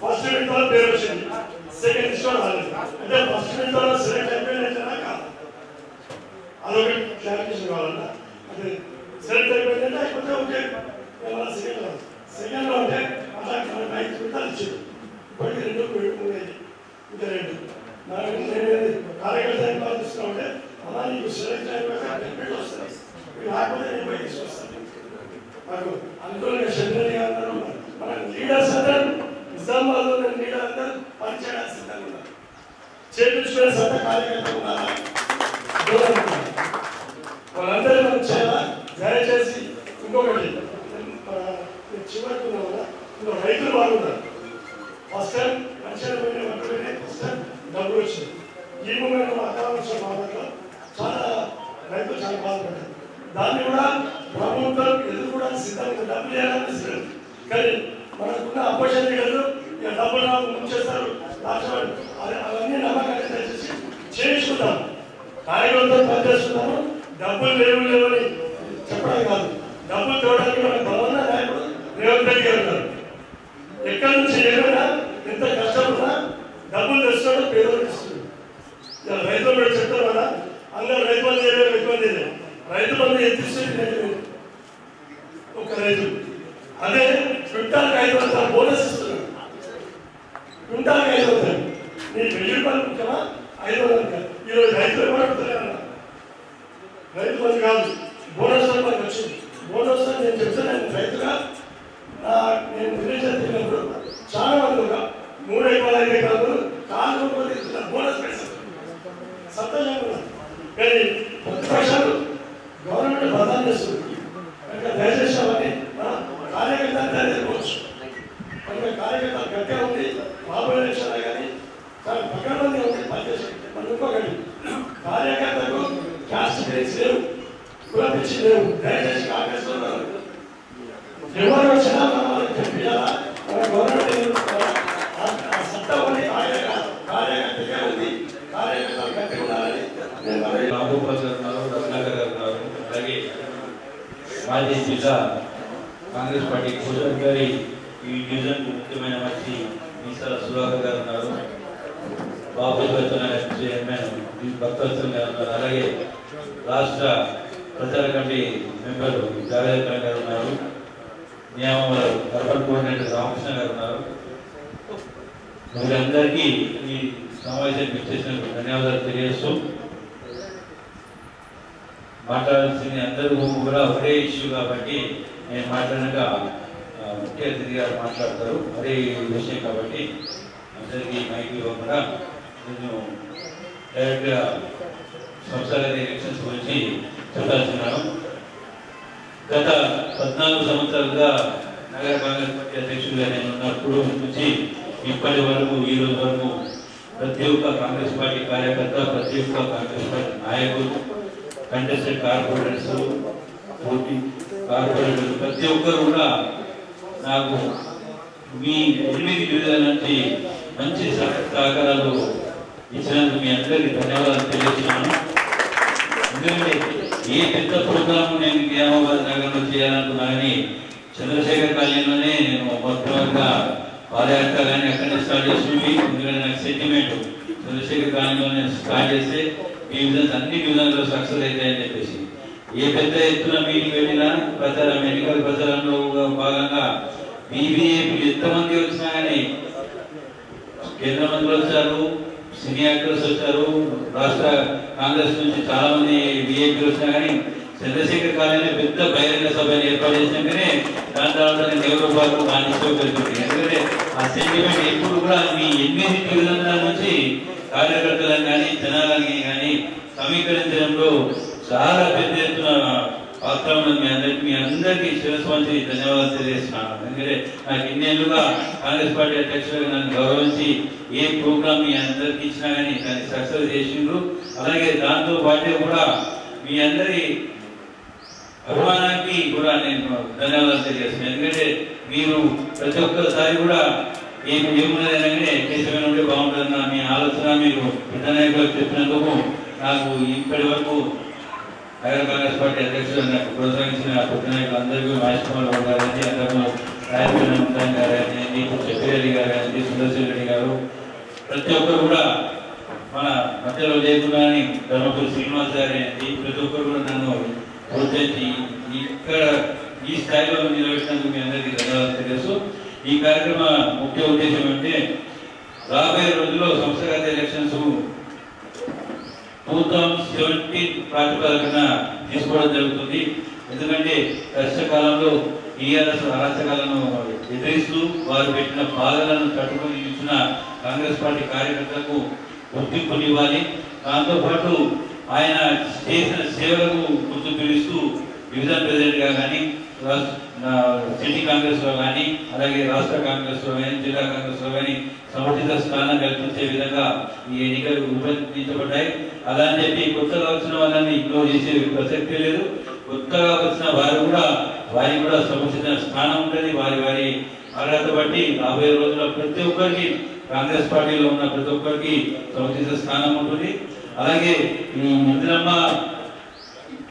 ఫస్ట్ యూనిట్ వల్ల పేరు వచ్చింది, సెకండ్ లిస్ట్ రాలేదు. అంటే ఫస్ట్ యూనిట్ వల్ల సెలెక్ట్ అయిపోయినా కాదు, అదొకటి క్లారిఫికేషన్ కావాలన్న. అంటే సెలెక్ట్ అయిపోయిందంటే అయిపోతే ఓకే, సెకండ్ లో అంటే అట్లా 5 నిమిషాలు ఇచ్చింది. ఇప్పటికి 2 3 ఇంకా 2 కార్యకర్త ఏం చూస్తున్నాం అంటే అలా నీకు సెలెక్ట్ అయిపోయి వస్తుంది, రాకపోతే నేను పోయి తీసుకొస్తాను. మాకు అందులో చంద్రని అందరూ మన లీడర్స్ అందరూ నిజామాబాద్ లో లీడర్ అందరూ పనిచేయడానికి సిద్ధంగా ఉన్నారు. చేపించుకునే సొంత కార్యకర్తలు ఉన్నారా వాళ్ళందరూ మనం చేయాలా. దయచేసి ఇంకొకటి చివరికి ఇంకా రైతులు బాగున్నారు. ఫస్ట్ టైం మంచిగా ఫస్ట్ టైం డబ్బులు వచ్చింది. ఈ మూమెంట్ వాతావరణ బాధలో చాలా రైతులు చాలా బాధపడ్డారు. దాన్ని కూడా ప్రభుత్వం ఎదుర్కోవడానికి సిద్ధంగా డబ్బులు చేయాలని సిద్ధం. కానీ మనకున్న అపోజిషన్ ఇక డబ్బులు రావు ముంచేస్తారు అవన్నీ నమ్మకాన్ని దయచేసి చేయించుకుంటాం. కార్యకర్తలు పనిచేస్తున్నాము. డబ్బులు లేవని చెప్పడం కాదు, డబ్బులు తేవడానికి మన బలమైన నాయకుడు రేవంత్ రెడ్డి గారు ఉన్నారు. ఎక్కడి నుంచి ఏమైనా ఎంత కష్టపడినా డబ్బులు తెస్తాడో పేదలు ఇస్తుంది. ఇలా రైతులు కూడా చెప్తారు కదా, అందరూ రైతు బంధు చేయలేదు, రైతు బంధు చేయలేదు. రైతు బంధు ఎత్తిస్తుంది ఒక రైతు. అదే క్వింటాల్కి 500 బోనస్ ఇస్తున్నాడు. క్వింటాల్కి 500. నీ 1000 రూపాయలు ముఖ్యమా 500? ఈరోజు రైతులు ఏమడుగుతున్నారు? రైతు బంధు కాదు, బోనస్ మనకు వచ్చింది. బోనస్ నేను చెప్తాను. నేను రైతుగా నేను విలేజ్ తిన్నప్పుడు చాలా మంది 3 ఎకరాలు 5 ఎకరాలు కాలు బోనస్ పెడతారు. సంతోషంగా. కానీ ప్రతిపక్షాలు గవర్నమెంట్ బదనాలు చేస్తుంది. కనుక దయచేసి అవన్నీ మన కార్యకర్తలు తెలియకపోవచ్చు. కనుక కార్యకర్తలు గట్టిగా ఉంది. బాబు ఎలక్షన్ కానీ చాలా పక్కనమంది ఉంది పనిచేసి. మనం ఇంకొకటి కార్యకర్తలకు క్యాస్ట్ బేస్ లేవు, కుల పిచ్చి లేవు. దయచేసి కాంగ్రెస్ ఎవరు వచ్చినా మనం వాళ్ళకి చెప్పాలా? మన గవర్నమెంట్ సత్తాన్ని కార్యకర్తగా ఉంది. కార్యకర్తలు గట్టిగా ఉండాలని రామగోపాల్ గారు ఉన్నారు, రత్నాకర్ గారు ఉన్నారు, అలాగే మాజీ జిల్లా కాంగ్రెస్ పార్టీ కోచర్ గారి ఈ డివిజన్ ముఖ్యమైన మంచి మీసాల సుధాకర్ గారు ఉన్నారు, బాబు చైర్మన్ భక్తవత్సల్ గారు ఉన్నారు, అలాగే రాష్ట్ర ప్రచార కమిటీ మెంబర్ జావేద్ ఖాన్ గారు ఉన్నారు, నియామకులు అర్బన్ కోఆర్డినేటర్ రామకృష్ణ గారు ఉన్నారు. వీరందరికీ ఈ సమావేశానికి ఇచ్చేసినందుకు ధన్యవాదాలు తెలియజేస్తూ, మాట్లాడాల్సింది అందరూ కూడా ఒకే ఇష్యూ కాబట్టి నేను మాట్లాడక ముఖ్య అతిథి గారు మాట్లాడతారు, అదే విషయం కాబట్టి అందరికీ మైక్ ఇవ్వకుండా నేను డైరెక్ట్గా సంస్థాగత ఎలక్షన్స్ గురించి చెప్పాల్సినాను. గత 14 సంవత్సరాలుగా నగర కాంగ్రెస్ పార్టీ అధ్యక్షుడిగా నేను ఉన్నప్పుడు నుంచి ఇప్పటి వరకు ఈ రోజు వరకు ప్రతి ఒక్క కాంగ్రెస్ పార్టీ కార్యకర్త, ప్రతి ఒక్క కాంగ్రెస్ పార్టీ నాయకులు, కంటెస్టెడ్ కార్పొరేటర్స్, పోటీ కార్పొరేటర్లు ప్రతి ఒక్కరు కూడా నాకు మీ 8 డివిజన్ల నుంచి మంచి సహకారాలు ఇచ్చినందుకు మీ అందరికీ ధన్యవాదాలు తెలియజేస్తున్నాను. ఎందుకంటే ఏ పెద్ద ప్రోగ్రాం నేను నిజామాబాద్ నగరంలో చేయాలనుకున్నా కానీ చంద్రశేఖర్ కాలనీలోనే నేను మొత్తంగా పాదయాత్ర కానీ అక్కడనే స్టార్ట్ చేస్తుంది. ఎందుకంటే నాకు సెంటిమెంట్ చంద్రశేఖర్ కాలనీలోనే స్టార్ట్ చేస్తే డివిజన్స్ అన్ని డివిజన్లో సక్సెస్ అవుతాయని చెప్పేసి ఏ పెద్ద ఎత్తున మీటింగ్ వెళ్ళినా ప్రచారం, ఎన్నికల ప్రచారంలో భాగంగా బీబీఏపీ ఎంతమంది వచ్చినా కానీ కేంద్ర మంత్రులు వచ్చారు, సినీ యాక్టర్స్ వచ్చారు, రాష్ట్ర కాంగ్రెస్ నుంచి చాలా మంది బీఏపీలు వచ్చినా కానీ చంద్రశేఖర్ కాలనీ పెద్ద బహిరంగ సభను ఏర్పాటు చేసినాకనే దాని తర్వాత నెహ్రూ పార్క్ కానిస్టేబుల్. ఎందుకంటే ఆ సెంటిమెంట్ ఎప్పుడు కూడా మీ 8 డివిజన్ల నుంచి కార్యకర్తలను కానీ జనాలని కానీ సమీకరించడంలో చాలా పెద్ద ఎత్తున పాత్ర ఉన్నది. మీ అందరికీ శిరస్సు వంచి ధన్యవాదాలు తెలియజేస్తున్నాను. ఎందుకంటే నాకు ఇన్నేళ్లుగా కాంగ్రెస్ పార్టీ అధ్యక్షులుగా నన్ను గౌరవించి ఏ ప్రోగ్రామ్ మీ అందరికి ఇచ్చినా కానీ దాన్ని సక్సెస్ చేసిండ్రు. అలాగే దాంతో పాటు కూడా మీ అందరి అభిమానానికి కూడా నేను ధన్యవాదాలు తెలియజేస్తున్నాను. ఎందుకంటే మీరు ప్రతి ఒక్కసారి కూడా ఏమున్నదనగానే కేసీఆర్ ఉంటే బాగుంటుందన్న మీ ఆలోచన మీరు పెద్ద నాయకులకు చెప్పినందుకు నాకు ఇప్పటి వరకు నగర కాంగ్రెస్ పార్టీ అధ్యక్షుడు నాకు ప్రోత్సహించిన పెద్ద నాయకులు అందరికీ మహేష్ కుమార్ గౌడ్ గారండి, అందరూ రాజకీయ గారండి, చెప్పిరెడ్డి గారు కానీ, సుదర్శన్ రెడ్డి గారు, ప్రతి ఒక్కరు కూడా మన మధ్యలో లేకుండా ధర్మపురి శ్రీనివాస్ గారు అండి, ప్రతి ఒక్కరు కూడా నన్ను ప్రోత్సహించి ఇక్కడ ఈ స్థాయిలో నిలబెట్టినందుకు మీ అందరికీ ధన్యవాదాలు తెలియజేస్తూ, ఈ కార్యక్రమ ముఖ్య ఉద్దేశం అంటే రాబోయే రోజుల్లో సంస్థాగత ఎలక్షన్స్ 2017 ప్రాతిపదికన తీసుకోవడం జరుగుతుంది. ఎందుకంటే కష్టకాలంలో టీఆర్ఎస్ అరాచకాలను ఎదిరిస్తూ వారు పెట్టిన బాధలను తట్టుకొని ఇచ్చిన కాంగ్రెస్ పార్టీ కార్యకర్తలకు గుర్తింపునివ్వాలి. దాంతోపాటు ఆయన చేసిన సేవలకు గుర్తింపునిస్తూ డివిజన్ ప్రెసిడెంట్గా కానీ సిటీ కాంగ్రెస్లో కానీ అలాగే రాష్ట్ర కాంగ్రెస్లో కానీ జిల్లా కాంగ్రెస్లో కానీ సముచిత స్థానం కల్పించే విధంగా ఈ ఎన్నికలు రూపొందించబడ్డాయి. అలా అని చెప్పి కొత్తగా వచ్చిన వాళ్ళని ఇగ్నోర్ చేసే ప్రసక్తే లేదు. కొత్తగా వచ్చిన వారికి కూడా సముచిత స్థానం ఉంటుంది. వారి అర్హత బట్టి రాబోయే రోజుల్లో ప్రతి ఒక్కరికి కాంగ్రెస్ పార్టీలో ఉన్న ప్రతి ఒక్కరికి సముచిత స్థానం ఉంటుంది. అలాగే ఈ ఇందిరమ్మ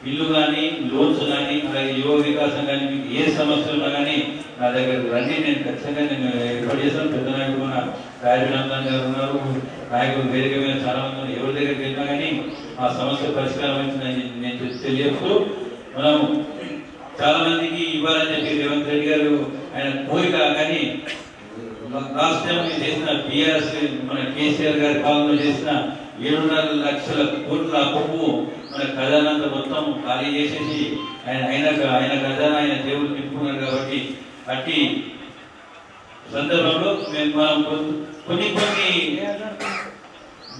ఇల్లు కానీ లోన్స్ కానీ అలాగే యువ వికాసం కానీ మీకు ఏ సమస్య ఉన్నా కానీ నా దగ్గర రండి, నేను ఖచ్చితంగా ఏర్పాటు చేస్తాను. పెద్ద నాయకుడు మన రాజనందన్ గారు ఉన్నారు, నాయకులు వేదిక మీద చాలా మంది ఉన్నారు. ఎవరి దగ్గరికి వెళ్ళినా కానీ ఆ సమస్య పరిష్కారం అవుతుందని నేను తెలియజేస్తూ, మనం చాలా మందికి ఇవ్వాలని చెప్పి రేవంత్ రెడ్డి గారు ఆయన కోరిక. కానీ లాస్ట్ టైం చేసిన టీఆర్ఎస్ మన కేసీఆర్ గారి పాలనలో చేసిన 7.5 లక్షల కోట్ల అప్పు మన ఖజానాంతా మొత్తం ఖాళీ చేసేసి ఆయన ఖజానా ఆయన దేవుడు నింపుకున్నారు. కాబట్టి అట్టి సందర్భంలో మనం కొన్ని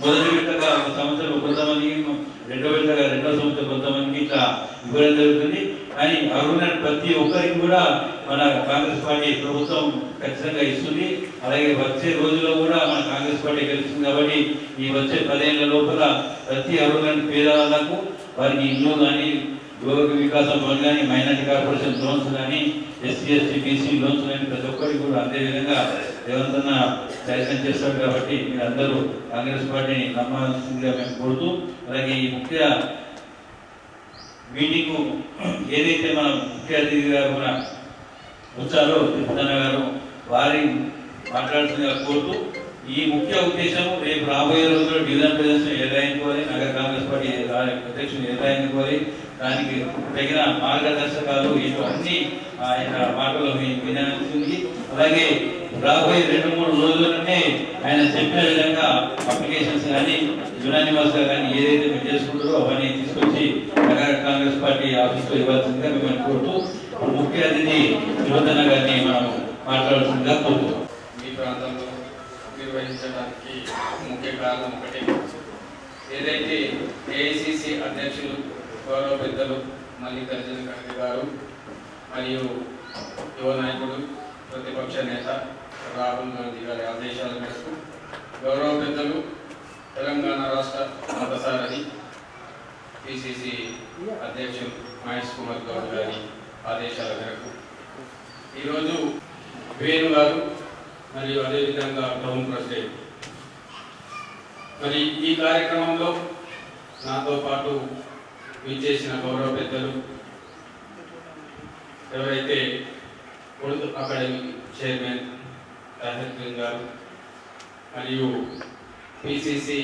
మొదటి విడతగా ఒక సంవత్సరం కొంతమందికి, రెండో విడతగా రెండో సంవత్సరం కొంతమందికి ఇట్లా ఇవ్వడం జరుగుతుంది. కానీ అర్హులైన ప్రతి ఒక్కరికి కూడా మన కాంగ్రెస్ పార్టీ ప్రభుత్వం ఖచ్చితంగా ఇస్తుంది. అలాగే వచ్చే రోజుల్లో కూడా మన కాంగ్రెస్ పార్టీ గెలుస్తుంది. కాబట్టి ఈ వచ్చే 10 ఏళ్ల లోపల ప్రతి అర్హులైన పేదవాళ్లకు వారికి ఇల్లు కానీ, యువ వికాసం లోన్ కానీ, మైనార్టీ కార్పొరేషన్ లోన్స్ కానీ, ఎస్సీ ఎస్టీ బీసీ లోన్స్ కానీ ప్రతి ఒక్కరికి కూడా అదే విధంగా రేవంత్ అన్న ప్రయత్నం చేస్తారు. కాబట్టి మీరు అందరూ కాంగ్రెస్ పార్టీని నమ్మాల్సిందిగా మేము కోరుతూ, అలాగే ఈ ముఖ్య మీటింగ్ ఏదైతే మన ముఖ్య అతిథిగా కూడా వచ్చారో తిరుపతన్న గారు, వారి మాట్లాడుతుందిగా కోరుతూ, ఈ ముఖ్య ఉద్దేశం రేపు రాబోయే రోజుల్లో డివిజన్ ప్రెసిడెంట్ ఎలా ఎన్నుకోవాలి, నగర కాంగ్రెస్ పార్టీ అధ్యక్షులు ఎలా ఎన్నుకోవాలి, దానికి తగిన మార్గదర్శకాలు ఇవన్నీ ఆయన మాటలు వినాల్సింది. అలాగే రాబోయే 2-3 రోజుల్లోనే ఆయన చెప్పిన విధంగా అప్లికేషన్స్ కానీ యునానిమస్ గా కానీ ఏదైతే మీరు చేసుకుంటారో అవన్నీ తీసుకొచ్చి నగర కాంగ్రెస్ పార్టీ ఆఫీస్లో ఇవ్వాల్సిందిగా మిమ్మల్ని కోరుతూ, ముఖ్య అతిథి తిరుపతన్న గారిని మనం మాట్లాడాల్సిందిగా కోరుతున్నాం. మీ ప్రాంతంలో నిర్వహించడానికి ముఖ్య కారణం ఒకటి, ఏదైతే ఏఐసిసి అధ్యక్షులు గౌరవ పెద్దలు మల్లికార్జున ఖర్గే గారు మరియు యువ నాయకుడు ప్రతిపక్ష నేత రాహుల్ గాంధీ గారి ఆదేశాల మేరకు గౌరవ పెద్దలు తెలంగాణ రాష్ట్ర మతసారథి పిసిసి అధ్యక్షులు మహేష్ కుమార్ గౌడ్ గారి ఆదేశాల మేరకు ఈరోజు వేణు గారు మరియు అదేవిధంగా టౌన్ ప్రెసిడెంట్ మరి ఈ కార్యక్రమంలో నాతో పాటు విచ్చేసిన గౌరవ పెద్దలు ఎవరైతే ఉర్దూ అకాడమీ చైర్మన్ తాహిర్ గారు మరియు పిసిసి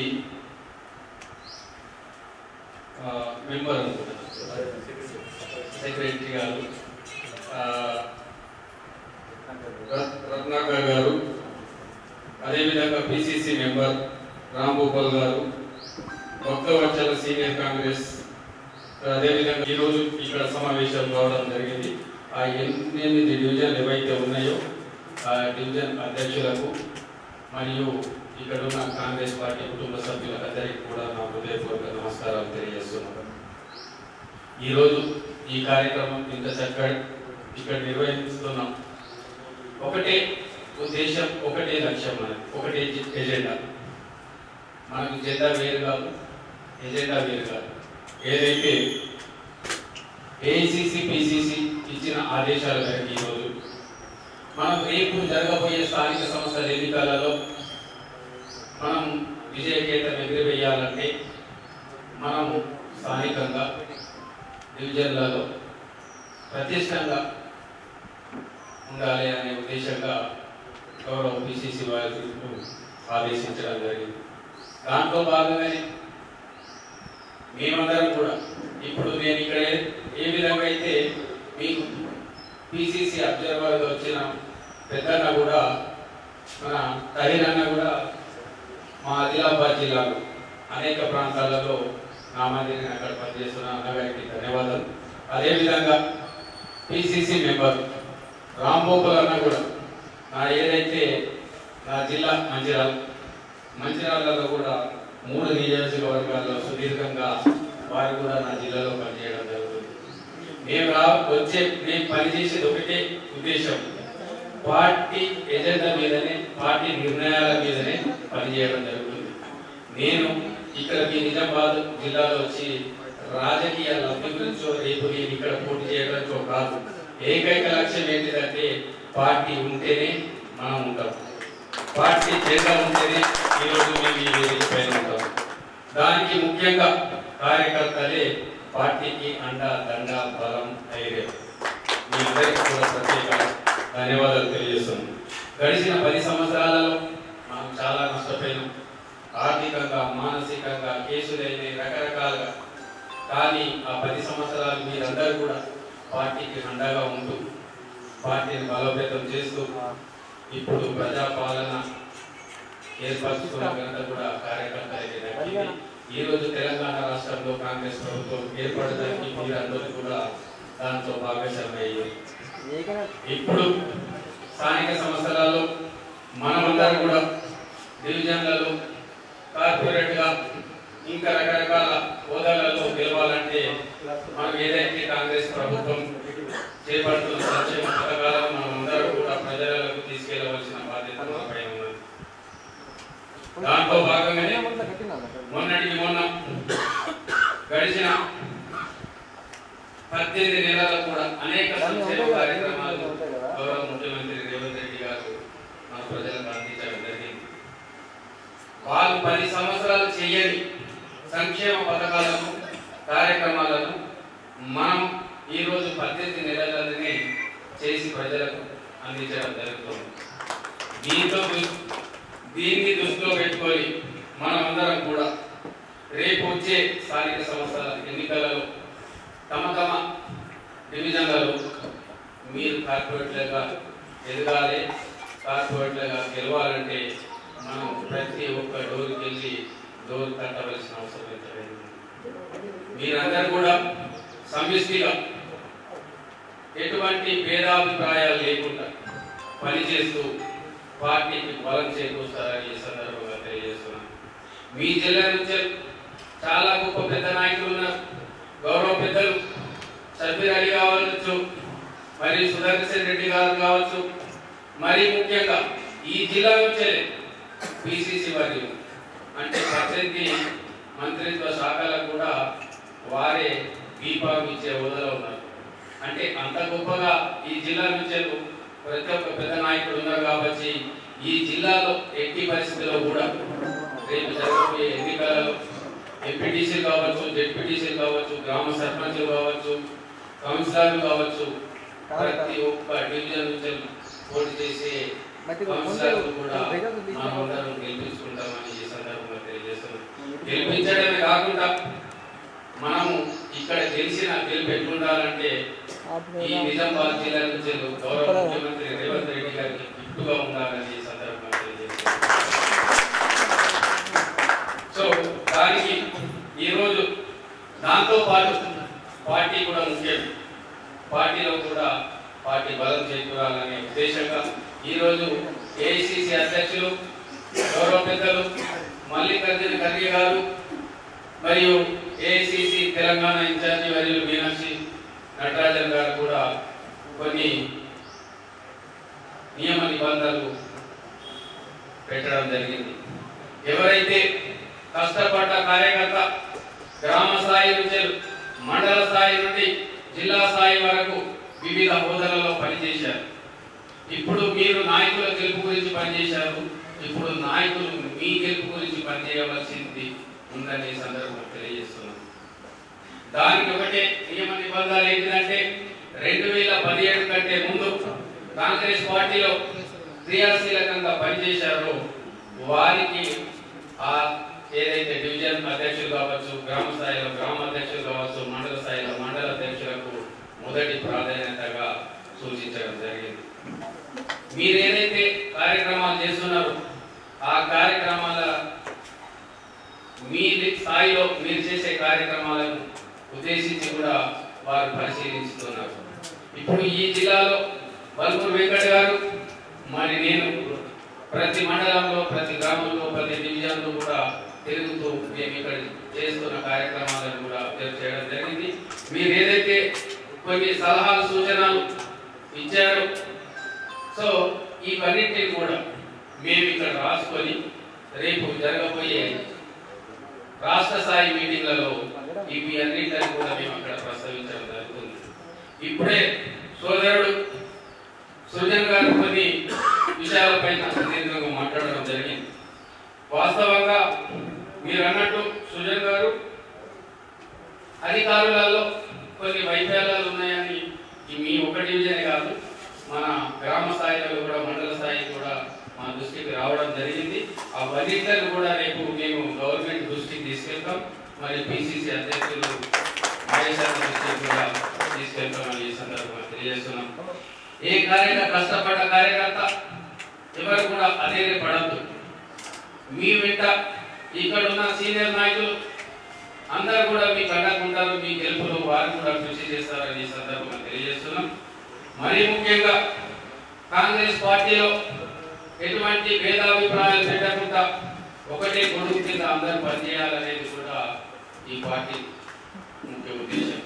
మెంబర్ సెక్రటరీ గారు రత్నాకర్ గారు, అదేవిధంగా పిసిసి మెంబర్ రాంభూపాల్ గారు, భక్తవత్సల సీనియర్ కాంగ్రెస్, అదేవిధంగా ఈరోజు ఇక్కడ సమావేశం కావడం జరిగింది. ఆ 8 డివిజన్లు ఏవైతే ఉన్నాయో ఆ డివిజన్ అధ్యక్షులకు మరియు ఇక్కడ ఉన్న కాంగ్రెస్ పార్టీ కుటుంబ సభ్యులందరికీ కూడా నా హృదయపూర్వక నమస్కారాలు తెలియజేస్తున్నాను. ఈరోజు ఈ కార్యక్రమం ఇంత చక్కగా ఇక్కడ నిర్వహిస్తున్నాం. ఒకటే ఉద్దేశం, ఒకటే లక్ష్యం, ఒకటే ఎజెండా. మనకు జెండా వేరు కాదు, ఎజెండా వేరు కాదు. ఏదైతే ఏఐసిసి పిసిసి ఇచ్చిన ఆదేశాల మేరకు ఈరోజు మనం రేపు జరగబోయే స్థానిక సంస్థల ఎన్నికలలో మనం విజయకేతం ఎగిరివేయాలంటే మనం స్థానికంగా డివిజన్లలో ప్రతిష్టంగా ఉండాలి అనే ఉద్దేశంగా గౌరవ పిసిసి వారికి ఆదేశించడం జరిగింది. దాంట్లో భాగంగానే మేమందరం కూడా ఇప్పుడు నేను ఇక్కడ ఏ విధంగా అయితే మీకు పిసిసి అబ్జర్వర్గా వచ్చిన పెద్దన్న కూడా మన తహిర్ అన్న కూడా మా ఆదిలాబాద్ జిల్లాలో అనేక ప్రాంతాలలో నా మందిని అక్కడ పనిచేస్తున్న అన్నగారికి ధన్యవాదాలు. అదేవిధంగా పిసిసి మెంబర్ రాంభూపాల్ అన్న కూడా నా ఏదైతే నా జిల్లా మంచిర్యాలలో కూడా 3 నియోజకవర్గాల్లో సుదీర్ఘంగా వారు కూడా నా జిల్లాలో పనిచేయడం జరుగుతుంది. మేము నేను పనిచేసేది ఒకటే ఉద్దేశం, పార్టీ ఎజెండా మీదనే, పార్టీ నిర్ణయాల మీదనే పనిచేయడం జరుగుతుంది. నేను ఇక్కడ మీ నిజామాబాద్ జిల్లాలో వచ్చి రాజకీయ లబ్ధి గురించో రేపు నేను ఇక్కడ పోటీ చేయడంతో కాదు. ఏకైక లక్ష్యం ఏంటిదంటే పార్టీ ఉంటేనే మనం ఉంటాం, పార్టీ జెండా ఉంటేనే ఈరోజు మేము ఈ వేదిక పైన ఉంటాం. దానికి ముఖ్యంగా కార్యకర్తలే పార్టీకి అండ దండ బలం అయ్యే. మీ అందరికీ కూడా ప్రత్యేక ధన్యవాదాలు తెలియజేస్తున్నాం. గడిచిన 10 సంవత్సరాలలో మనం చాలా నష్టపోయినాం, ఆర్థికంగా మానసికంగా కేసులైన రకరకాలుగా. కానీ ఆ 10 సంవత్సరాలు మీరందరూ కూడా పార్టీకి అండగా ఉంటూ పార్టీని బలోపేతం చేస్తూ ఇప్పుడు ప్రజాపాలన ఏర్పరచుకున్న ఘనత కూడా కార్యకర్తలకి దక్కింది. ఈ రోజు తెలంగాణ రాష్ట్రంలో కాంగ్రెస్ ప్రభుత్వం ఏర్పడడానికి మీరందరూ కూడా దాంతో భాగస్వామ్యం. ఇప్పుడు స్థానిక సంస్థలలో మనమందరం కూడా డివిజన్లలో కార్పొరేట్ గా ఇంకా రకరకాల హోదాలలో గెలవాలంటే మనం ఏదైతే కాంగ్రెస్ ప్రభుత్వం చేపడుతున్న సంక్షేమ పథకాలను మనం అందరూ కూడా ప్రజలకు తీసుకెళ్లవలసిన బాధ్యత మనపై ఉన్నది. దాంట్లో భాగంగానే మొన్నటికి మొన్న గడిచిన 18 నెలల్లో కూడా అనేక సంక్షేమ కార్యక్రమాలు గౌరవ ముఖ్యమంత్రి రేవంత్ రెడ్డి గారు మన ప్రజలకు అందించడం జరిగింది. వాళ్ళు 10 సంవత్సరాలు చేయని సంక్షేమ పథకాలను కార్యక్రమాలను మనం ఈరోజు 18 నెలలనే చేసి ప్రజలకు అందించడం జరుగుతుంది. దీన్ని దృష్టిలో పెట్టుకొని మనమందరం కూడా రేపు వచ్చే స్థానిక సంస్థల ఎన్నికలలో తమ డివిజన్లలో మీరు కార్పొరేట్లుగా ఎదగాలి, కార్పొరేట్లుగా గెలవాలంటే మనం ప్రతి ఒక్క డోర్కి వెళ్ళి డోర్ కట్టవలసిన అవసరం లేదు. మీరందరూ కూడా సమిష్టిగా ఎటువంటి భేదాభిప్రాయాలు లేకుండా పనిచేస్తూ పార్టీకి బలం చేకూరుస్తారని ఈ సందర్భంగా తెలియజేస్తున్నాను. మీ జిల్లా నుంచి చాలా గొప్ప పెద్ద నాయకులు ఉన్నారు. గౌరవ పెద్దలు షబ్బీర్ అలీ కావచ్చు, మరి సుదర్శన్ రెడ్డి గారు కావచ్చు, మరి ముఖ్యంగా ఈ జిల్లా నుంచే పిసిసి వారి అంటే ప్రతి మంత్రిత్వ శాఖలకు కూడా వారే దీపం ఇచ్చే హోదాలో ఉన్నారు. అంటే అంత గొప్పగా ఈ జిల్లా నుంచే ప్రతి ఒక్క పెద్ద నాయకుడు ఉన్నారు. కాబట్టి ఈ జిల్లాలో ఎట్టి పరిస్థితుల్లో కూడా రేపు జరగబోయే ఎన్నికలలో ఎంపీటీసీలు కావచ్చు, జెడ్పీటీసీలు కావచ్చు, గ్రామ సర్పంచులు కావచ్చు, కౌన్సిలర్లు కావచ్చు, ప్రతి ఒక్క డివిజన్ నుంచి పోటీ చేసే కౌన్సిలర్లు కూడా మనమందరం గెలిపించుకుంటామని ఈ సందర్భంగా తెలియజేస్తున్నాం. గెలిపించడమే కాకుండా మనము ఇక్కడ గెలుపు ఎట్లుండాలంటే ఈ నిజామాబాద్ జిల్లా నుంచి గౌరవ ముఖ్యమంత్రి రేవంత్ రెడ్డి గారికి గిఫ్ట్గా ఉండాలని ఈ సందర్భంగా తెలియజేస్తున్నాం. సో దానికి ఈరోజు దాంతో పాటు పార్టీ కూడా ముఖ్యం. పార్టీలో కూడా పార్టీ బలం చేకూరాలనే ఉద్దేశంగా ఈరోజు ఏఐసిసి అధ్యక్షులు గౌరవ పెద్దలు మల్లికార్జున ఖర్గే గారు మరియు ఏఐసిసి తెలంగాణ ఇన్ఛార్జి వర్యులు మీనాక్షి నటరాజన్ గారు కూడా కొన్ని నియమ నిబంధనలు పెట్టడం జరిగింది. ఎవరైతే కష్టపడ్డ కార్యకర్త గ్రామ స్థాయి నుంచి మండల స్థాయి నుండి జిల్లా స్థాయి వరకు వివిధ హోదాలలో పనిచేశారు. ఇప్పుడు మీరు నాయకుల గెలుపు గురించి పనిచేశారు. ఇప్పుడు నాయకులు మీ గెలుపు గురించి పనిచేయవలసింది ఉందని ఈ సందర్భంగా తెలియజేస్తున్నాం. దానికి ఒకటే నియమ నిబంధనలు ఏంటంటే 2017 కంటే ముందు కాంగ్రెస్ పార్టీలో క్రియాశీలకంగా పనిచేశారో వారికి ఆ ఏదైతే డివిజన్ అధ్యక్షులు కావచ్చు, గ్రామ స్థాయిలో గ్రామ అధ్యక్షులు కావచ్చు, మండల స్థాయిలో మండల అధ్యక్షులకు మొదటి ప్రాధాన్యతగా సూచించడం జరిగింది. మీరు ఏదైతే కార్యక్రమాలు చేస్తున్నారో ఆ కార్యక్రమాల మీ స్థాయిలో మీరు చేసే కార్యక్రమాలను ఉద్దేశించి కూడా వారు పరిశీలిస్తున్నారు. ఇప్పుడు ఈ జిల్లాలో బల్పూర్ వెంకట్ గారు మరి నేను ప్రతి మండలంలో, ప్రతి గ్రామంలో, ప్రతి డివిజన్లో కూడా తిరుగుతూ మేము ఇక్కడ చేస్తున్న కార్యక్రమాలను కూడా చేయడం జరిగింది. మీరు ఏదైతే కొన్ని సలహాలు సూచనలు ఇచ్చారు. సో ఇవన్నింటినీ కూడా మేము ఇక్కడ రాసుకొని రేపు జరగబోయే రాష్ట్ర స్థాయి మీటింగ్లలో ఇవి అన్నింటినీ కూడా మేము అక్కడ ప్రస్తావించడం జరుగుతుంది. ఇప్పుడే సోదరుడు సృజన్ గారు కొన్ని విషయాలపైన సుదీర్ఘంగా మాట్లాడడం జరిగింది. వాస్తవంగా మీరు అన్నట్టు సృజన్ గారు అధికారులలో కొన్ని వైఫల్యాలు ఉన్నాయని మీ ఒక డివిజన్ కాదు, మన గ్రామ స్థాయిలో కూడా మండల స్థాయి కూడా మా దృష్టికి రావడం జరిగింది. అవన్నింటిని కూడా రేపు మేము గవర్నమెంట్ దృష్టికి తీసుకెళ్తాం. మరి పిసిసి అధ్యక్షులు మహేష్ దృష్టికి కూడా తీసుకెళ్తామని ఈ సందర్భంగా తెలియజేస్తున్నాం. ఏ కష్టపడ్డ కార్యకర్త ఎవరు కూడా అధైర్యపడద్దు. మీ వెంట ఇక్కడ ఉన్న సీనియర్ నాయకులు అందరూ కూడా మీ కండకుంటారు. మీ గెలుపులో వారు కూడా కృషి చేస్తారని ఈ సందర్భంగా తెలియజేస్తున్నాం. మరీ ముఖ్యంగా కాంగ్రెస్ పార్టీలో ఎటువంటి భేదాభిప్రాయాలు పెట్టకుండా ఒకటే గొడుగు కింద అందరూ పనిచేయాలనేది కూడా ఈ పార్టీ ముఖ్య ఉద్దేశం.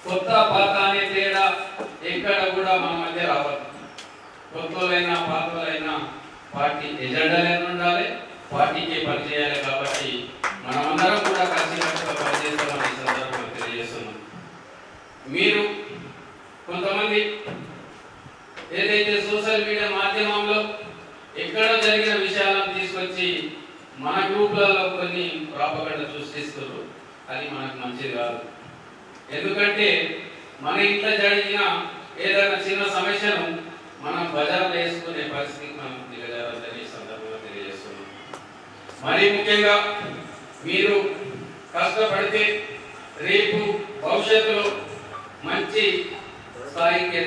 కొత్త పాత అనే తేడా ఎక్కడ కూడా మన మధ్య రావద్దు. కొత్తలైనా పాతలైనా పార్టీ ఎజెండాలైనా ఉండాలి, పార్టీకి పనిచేయాలి. కాబట్టి మనమందరం కూడా కలిసికట్టుగా పనిచేస్తామని ఈ సందర్భంగా తెలియజేస్తున్నాం. మీరు కొంతమంది ఏదైతే సోషల్ మీడియా మాధ్యమంలో ఎక్కడో జరిగిన విషయాలను తీసుకొచ్చి మన గ్రూపులలో కొన్ని ప్రాపగండ సృష్టిస్తారు, అది మనకు మంచిది కాదు. ఎందుకంటే మన ఇంట్లో జరిగిన ఏదైనా చిన్న సమస్యను మనం బజార్లో వేసుకునే పరిస్థితికి మనం దిగజారని ఈ సందర్భంగా తెలియజేస్తున్నాం. మరీ ముఖ్యంగా మీరు కష్టపడితే రేపు భవిష్యత్తులో మంచి స్థాయికి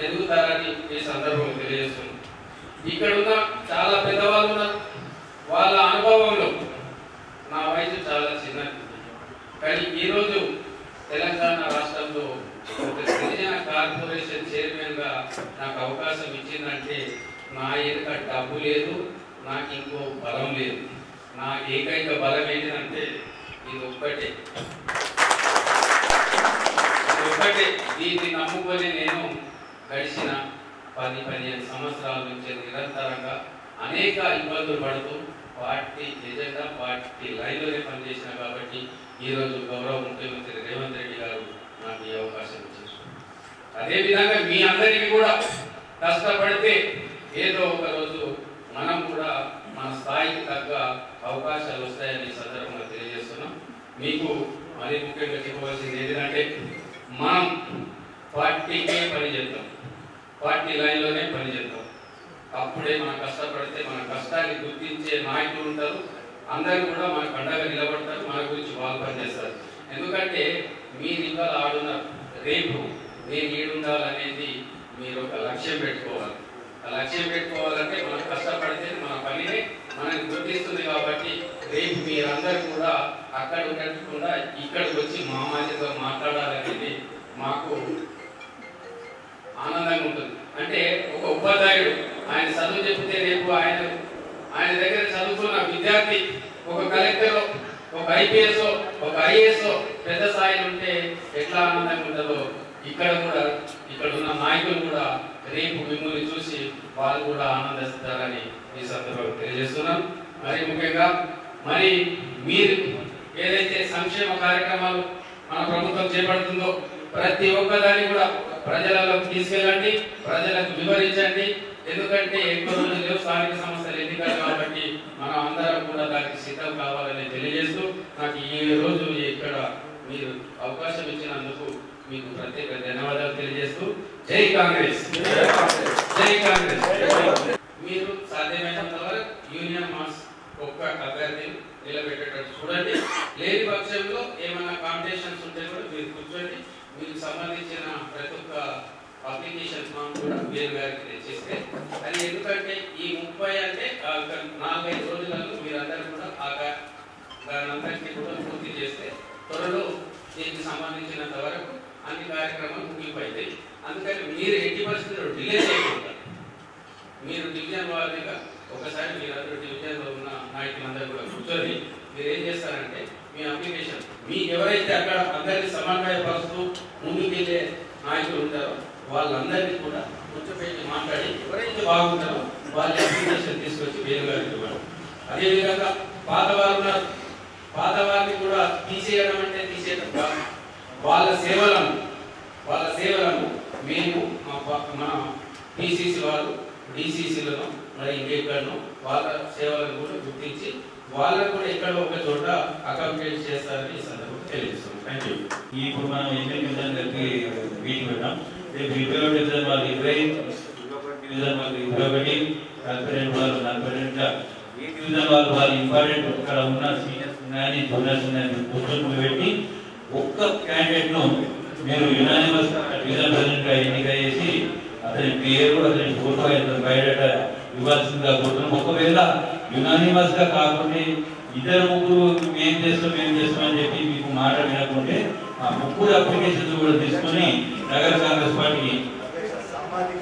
ఎదుగుతారని ఈ సందర్భంగా తెలియజేస్తున్నాం. ఇక్కడ ఉన్న చాలా పెద్దవాళ్ళు ఉన్నారు. వాళ్ళ అనుభవంలో నా వయసు చాలా చిన్నది, కానీ ఈరోజు తెలంగాణ రాష్ట్రంలో ఒక గిరిజన కార్పొరేషన్ చైర్మన్ గా నాకు అవకాశం ఇచ్చిందంటే నా ఎదుక డబ్బు లేదు, నాకు ఇంకో బలం లేదు. నా ఏకైక బలం ఏంటంటే ఇది ఒక్కటే. దీన్ని నమ్ముకొని నేను గడిచిన 10-15 సంవత్సరాల నుంచి నిరంతరంగా అనేక ఇబ్బందులు పడుతూ పార్టీ ఎజెండా పార్టీ లైన్లోనే పనిచేసిన కాబట్టి ఈరోజు గౌరవ ముఖ్యమంత్రి రేవంత్ రెడ్డి గారు నాకు ఈ అవకాశం ఇచ్చారు. అదేవిధంగా మీ అందరికీ కూడా కష్టపడితే ఏదో ఒక రోజు మనం కూడా మన స్థాయికి తగ్గ అవకాశాలు వస్తాయని సందర్భంగా తెలియజేస్తున్నాం. మీకు మరీ ముఖ్యంగా చెప్పవలసింది ఏంటంటే మనం పార్టీకే పనిచేద్దాం, పార్టీ లైన్లోనే పనిచేద్దాం. అప్పుడే మనం కష్టపడితే మన కష్టాన్ని గుర్తించే నాయకులు ఉంటారు, అందరూ కూడా మన పండగ నిలబడతారు, మన గురించి వాళ్ళు పనిచేస్తారు. ఎందుకంటే మీరు ఇవాళ ఆడున్నారు, రేపు నేను ఈడుండాలనేది మీరు ఒక లక్ష్యం పెట్టుకోవాలి. ఆ లక్ష్యం పెట్టుకోవాలంటే మనం కష్టపడితే మన పనిని మనకి గుర్తిస్తుంది. కాబట్టి రేపు మీరందరూ కూడా అక్కడ ఉండకుండా ఇక్కడికి వచ్చి మా మాదిరిగా మాట్లాడాలనేది మాకు ఆనందంగా ఉంటుంది. అంటే ఒక ఉపాధ్యాయుడు ఆయన చదువు చెప్తే రేపు ఆయన దగ్గర చదువుకున్న విద్యార్థి ఒక కలెక్టర్, ఒక ఐపీఎస్, ఒక ఐఏఎస్ పెద్ద స్థాయిలో ఉంటే ఎట్లా ఆనందంగా ఉంటుందో ఇక్కడ కూడా ఇక్కడ ఉన్న నాయకులు కూడా రేపు మిమ్మల్ని చూసి వాళ్ళు కూడా ఆనందిస్తారని ఈ సందర్భంగా తెలియజేస్తున్నాం. మరి ముఖ్యంగా మరి మీరు ఏదైతే సంక్షేమ కార్యక్రమాలు మన ప్రభుత్వం చేపడుతుందో ప్రతి ఒక్కదాన్ని కూడా ప్రజలకు తీసుకెళ్ళండి, ప్రజలకు వివరించండి. ఎందుకంటే ఎక్కువ రోజులు స్థానిక సంస్థలు ఎన్నికలు కాబట్టి మనం అందరం కూడా దానికి సిద్ధం కావాలని తెలియజేస్తూ నాకు ఈ రోజు ఇక్కడ మీరు అవకాశం ఇచ్చినందుకు మీకు ప్రత్యేక ధన్యవాదాలు తెలియజేస్తూ జై కాంగ్రెస్, జై కాంగ్రెస్. మీరు సాధ్యమైనంత వరకు యూనియన్ మాస్ ఒక్క అభ్యర్థిని నిలబెట్టేటట్టు చూడండి. లేని పక్షంలో ఏమైనా కాంపిటీషన్స్ ఉంటే కూడా మీరు కూర్చోండి. మీకు సంబంధించిన ప్రతి ఒక్క అప్లికేషన్ ఫామ్ కూడా వేరు గారికి తెచ్చిస్తే అది ఎందుకంటే ఈ 30 అంటే 4-5 రోజులలో మీరందరూ కూడా దానంతటినీ కూడా పూర్తి చేస్తే త్వరలో దీనికి సంబంధించినంత వరకు అన్ని కార్యక్రమాలు ముగింపు అవుతాయి. అందుకని మీరు 80% డిలే చేయకుండా మీరు డివిజన్ వారీగా ఒకసారి మీరందరూ డివిజన్లో ఉన్న నాయకులందరూ కూడా కూర్చొని మీరు ఏం చేస్తారంటే మీ అప్లికేషన్ మీకు ఎవరైతే అక్కడ అందరినీ సమన్వయపరుస్తూ ముందుకెళ్ళే నాయకులు ఉంటారో వాళ్ళందరినీ కూడా కూర్చోపెట్టి మాట్లాడి ఎవరైతే బాగుంటారో వాళ్ళ అప్లికేషన్ తీసుకొచ్చి వేరుగారికి ఇవ్వడం. అదేవిధంగా పాత వారు ఉన్నారు, పాత వారిని కూడా తీసేయడం అంటే తీసేయడం కాదు. వాళ్ళ సేవలను మేము మన పిసిసి వాళ్ళు డిసిసిలను మరి ఇంకెక్కడను వాళ్ళ సేవలను కూడా గుర్తించి వాళ్ళకు కూడా ఎక్కడో ఒక చోట అకామిడేట్ చేస్తారని ఈ సందర్భంగా తెలియజేస్తున్నాం. Thank you. ఇప్పుడు మనం ఎన్ని డివిజన్ కలిపి మీటింగ్ పెట్టాం. రేపు 21 డివిజన్ వాళ్ళు 20, డివిజన్ వాళ్ళు 21, కార్పొరేట్ వాళ్ళు 42. ఈ డివిజన్ వాళ్ళు ఇంపార్టెంట్ ఇక్కడ ఉన్న సీనియర్స్ ఉన్నాయని జూనియర్స్ ఉన్నాయని కూర్చొని పెట్టి ఒక్క క్యాండిడేట్ ను మీరు యునానిమస్ డివిజన్ ప్రెసిడెంట్ గా ఎన్నిక చేసి అతని పేరు అతని ఫోటో బయోడేటా ఇవ్వాల్సిందిగా కోరుతున్నాం. ఒకవేళ యునానిమస్ గా కాకుండా ఇద్దరు ముగ్గురు ఏం చేస్తాం అని చెప్పి మీకు మాట వినకుంటే ఆ ముగ్గురు అప్లికేషన్స్ కూడా తీసుకొని నగర కాంగ్రెస్ పార్టీకి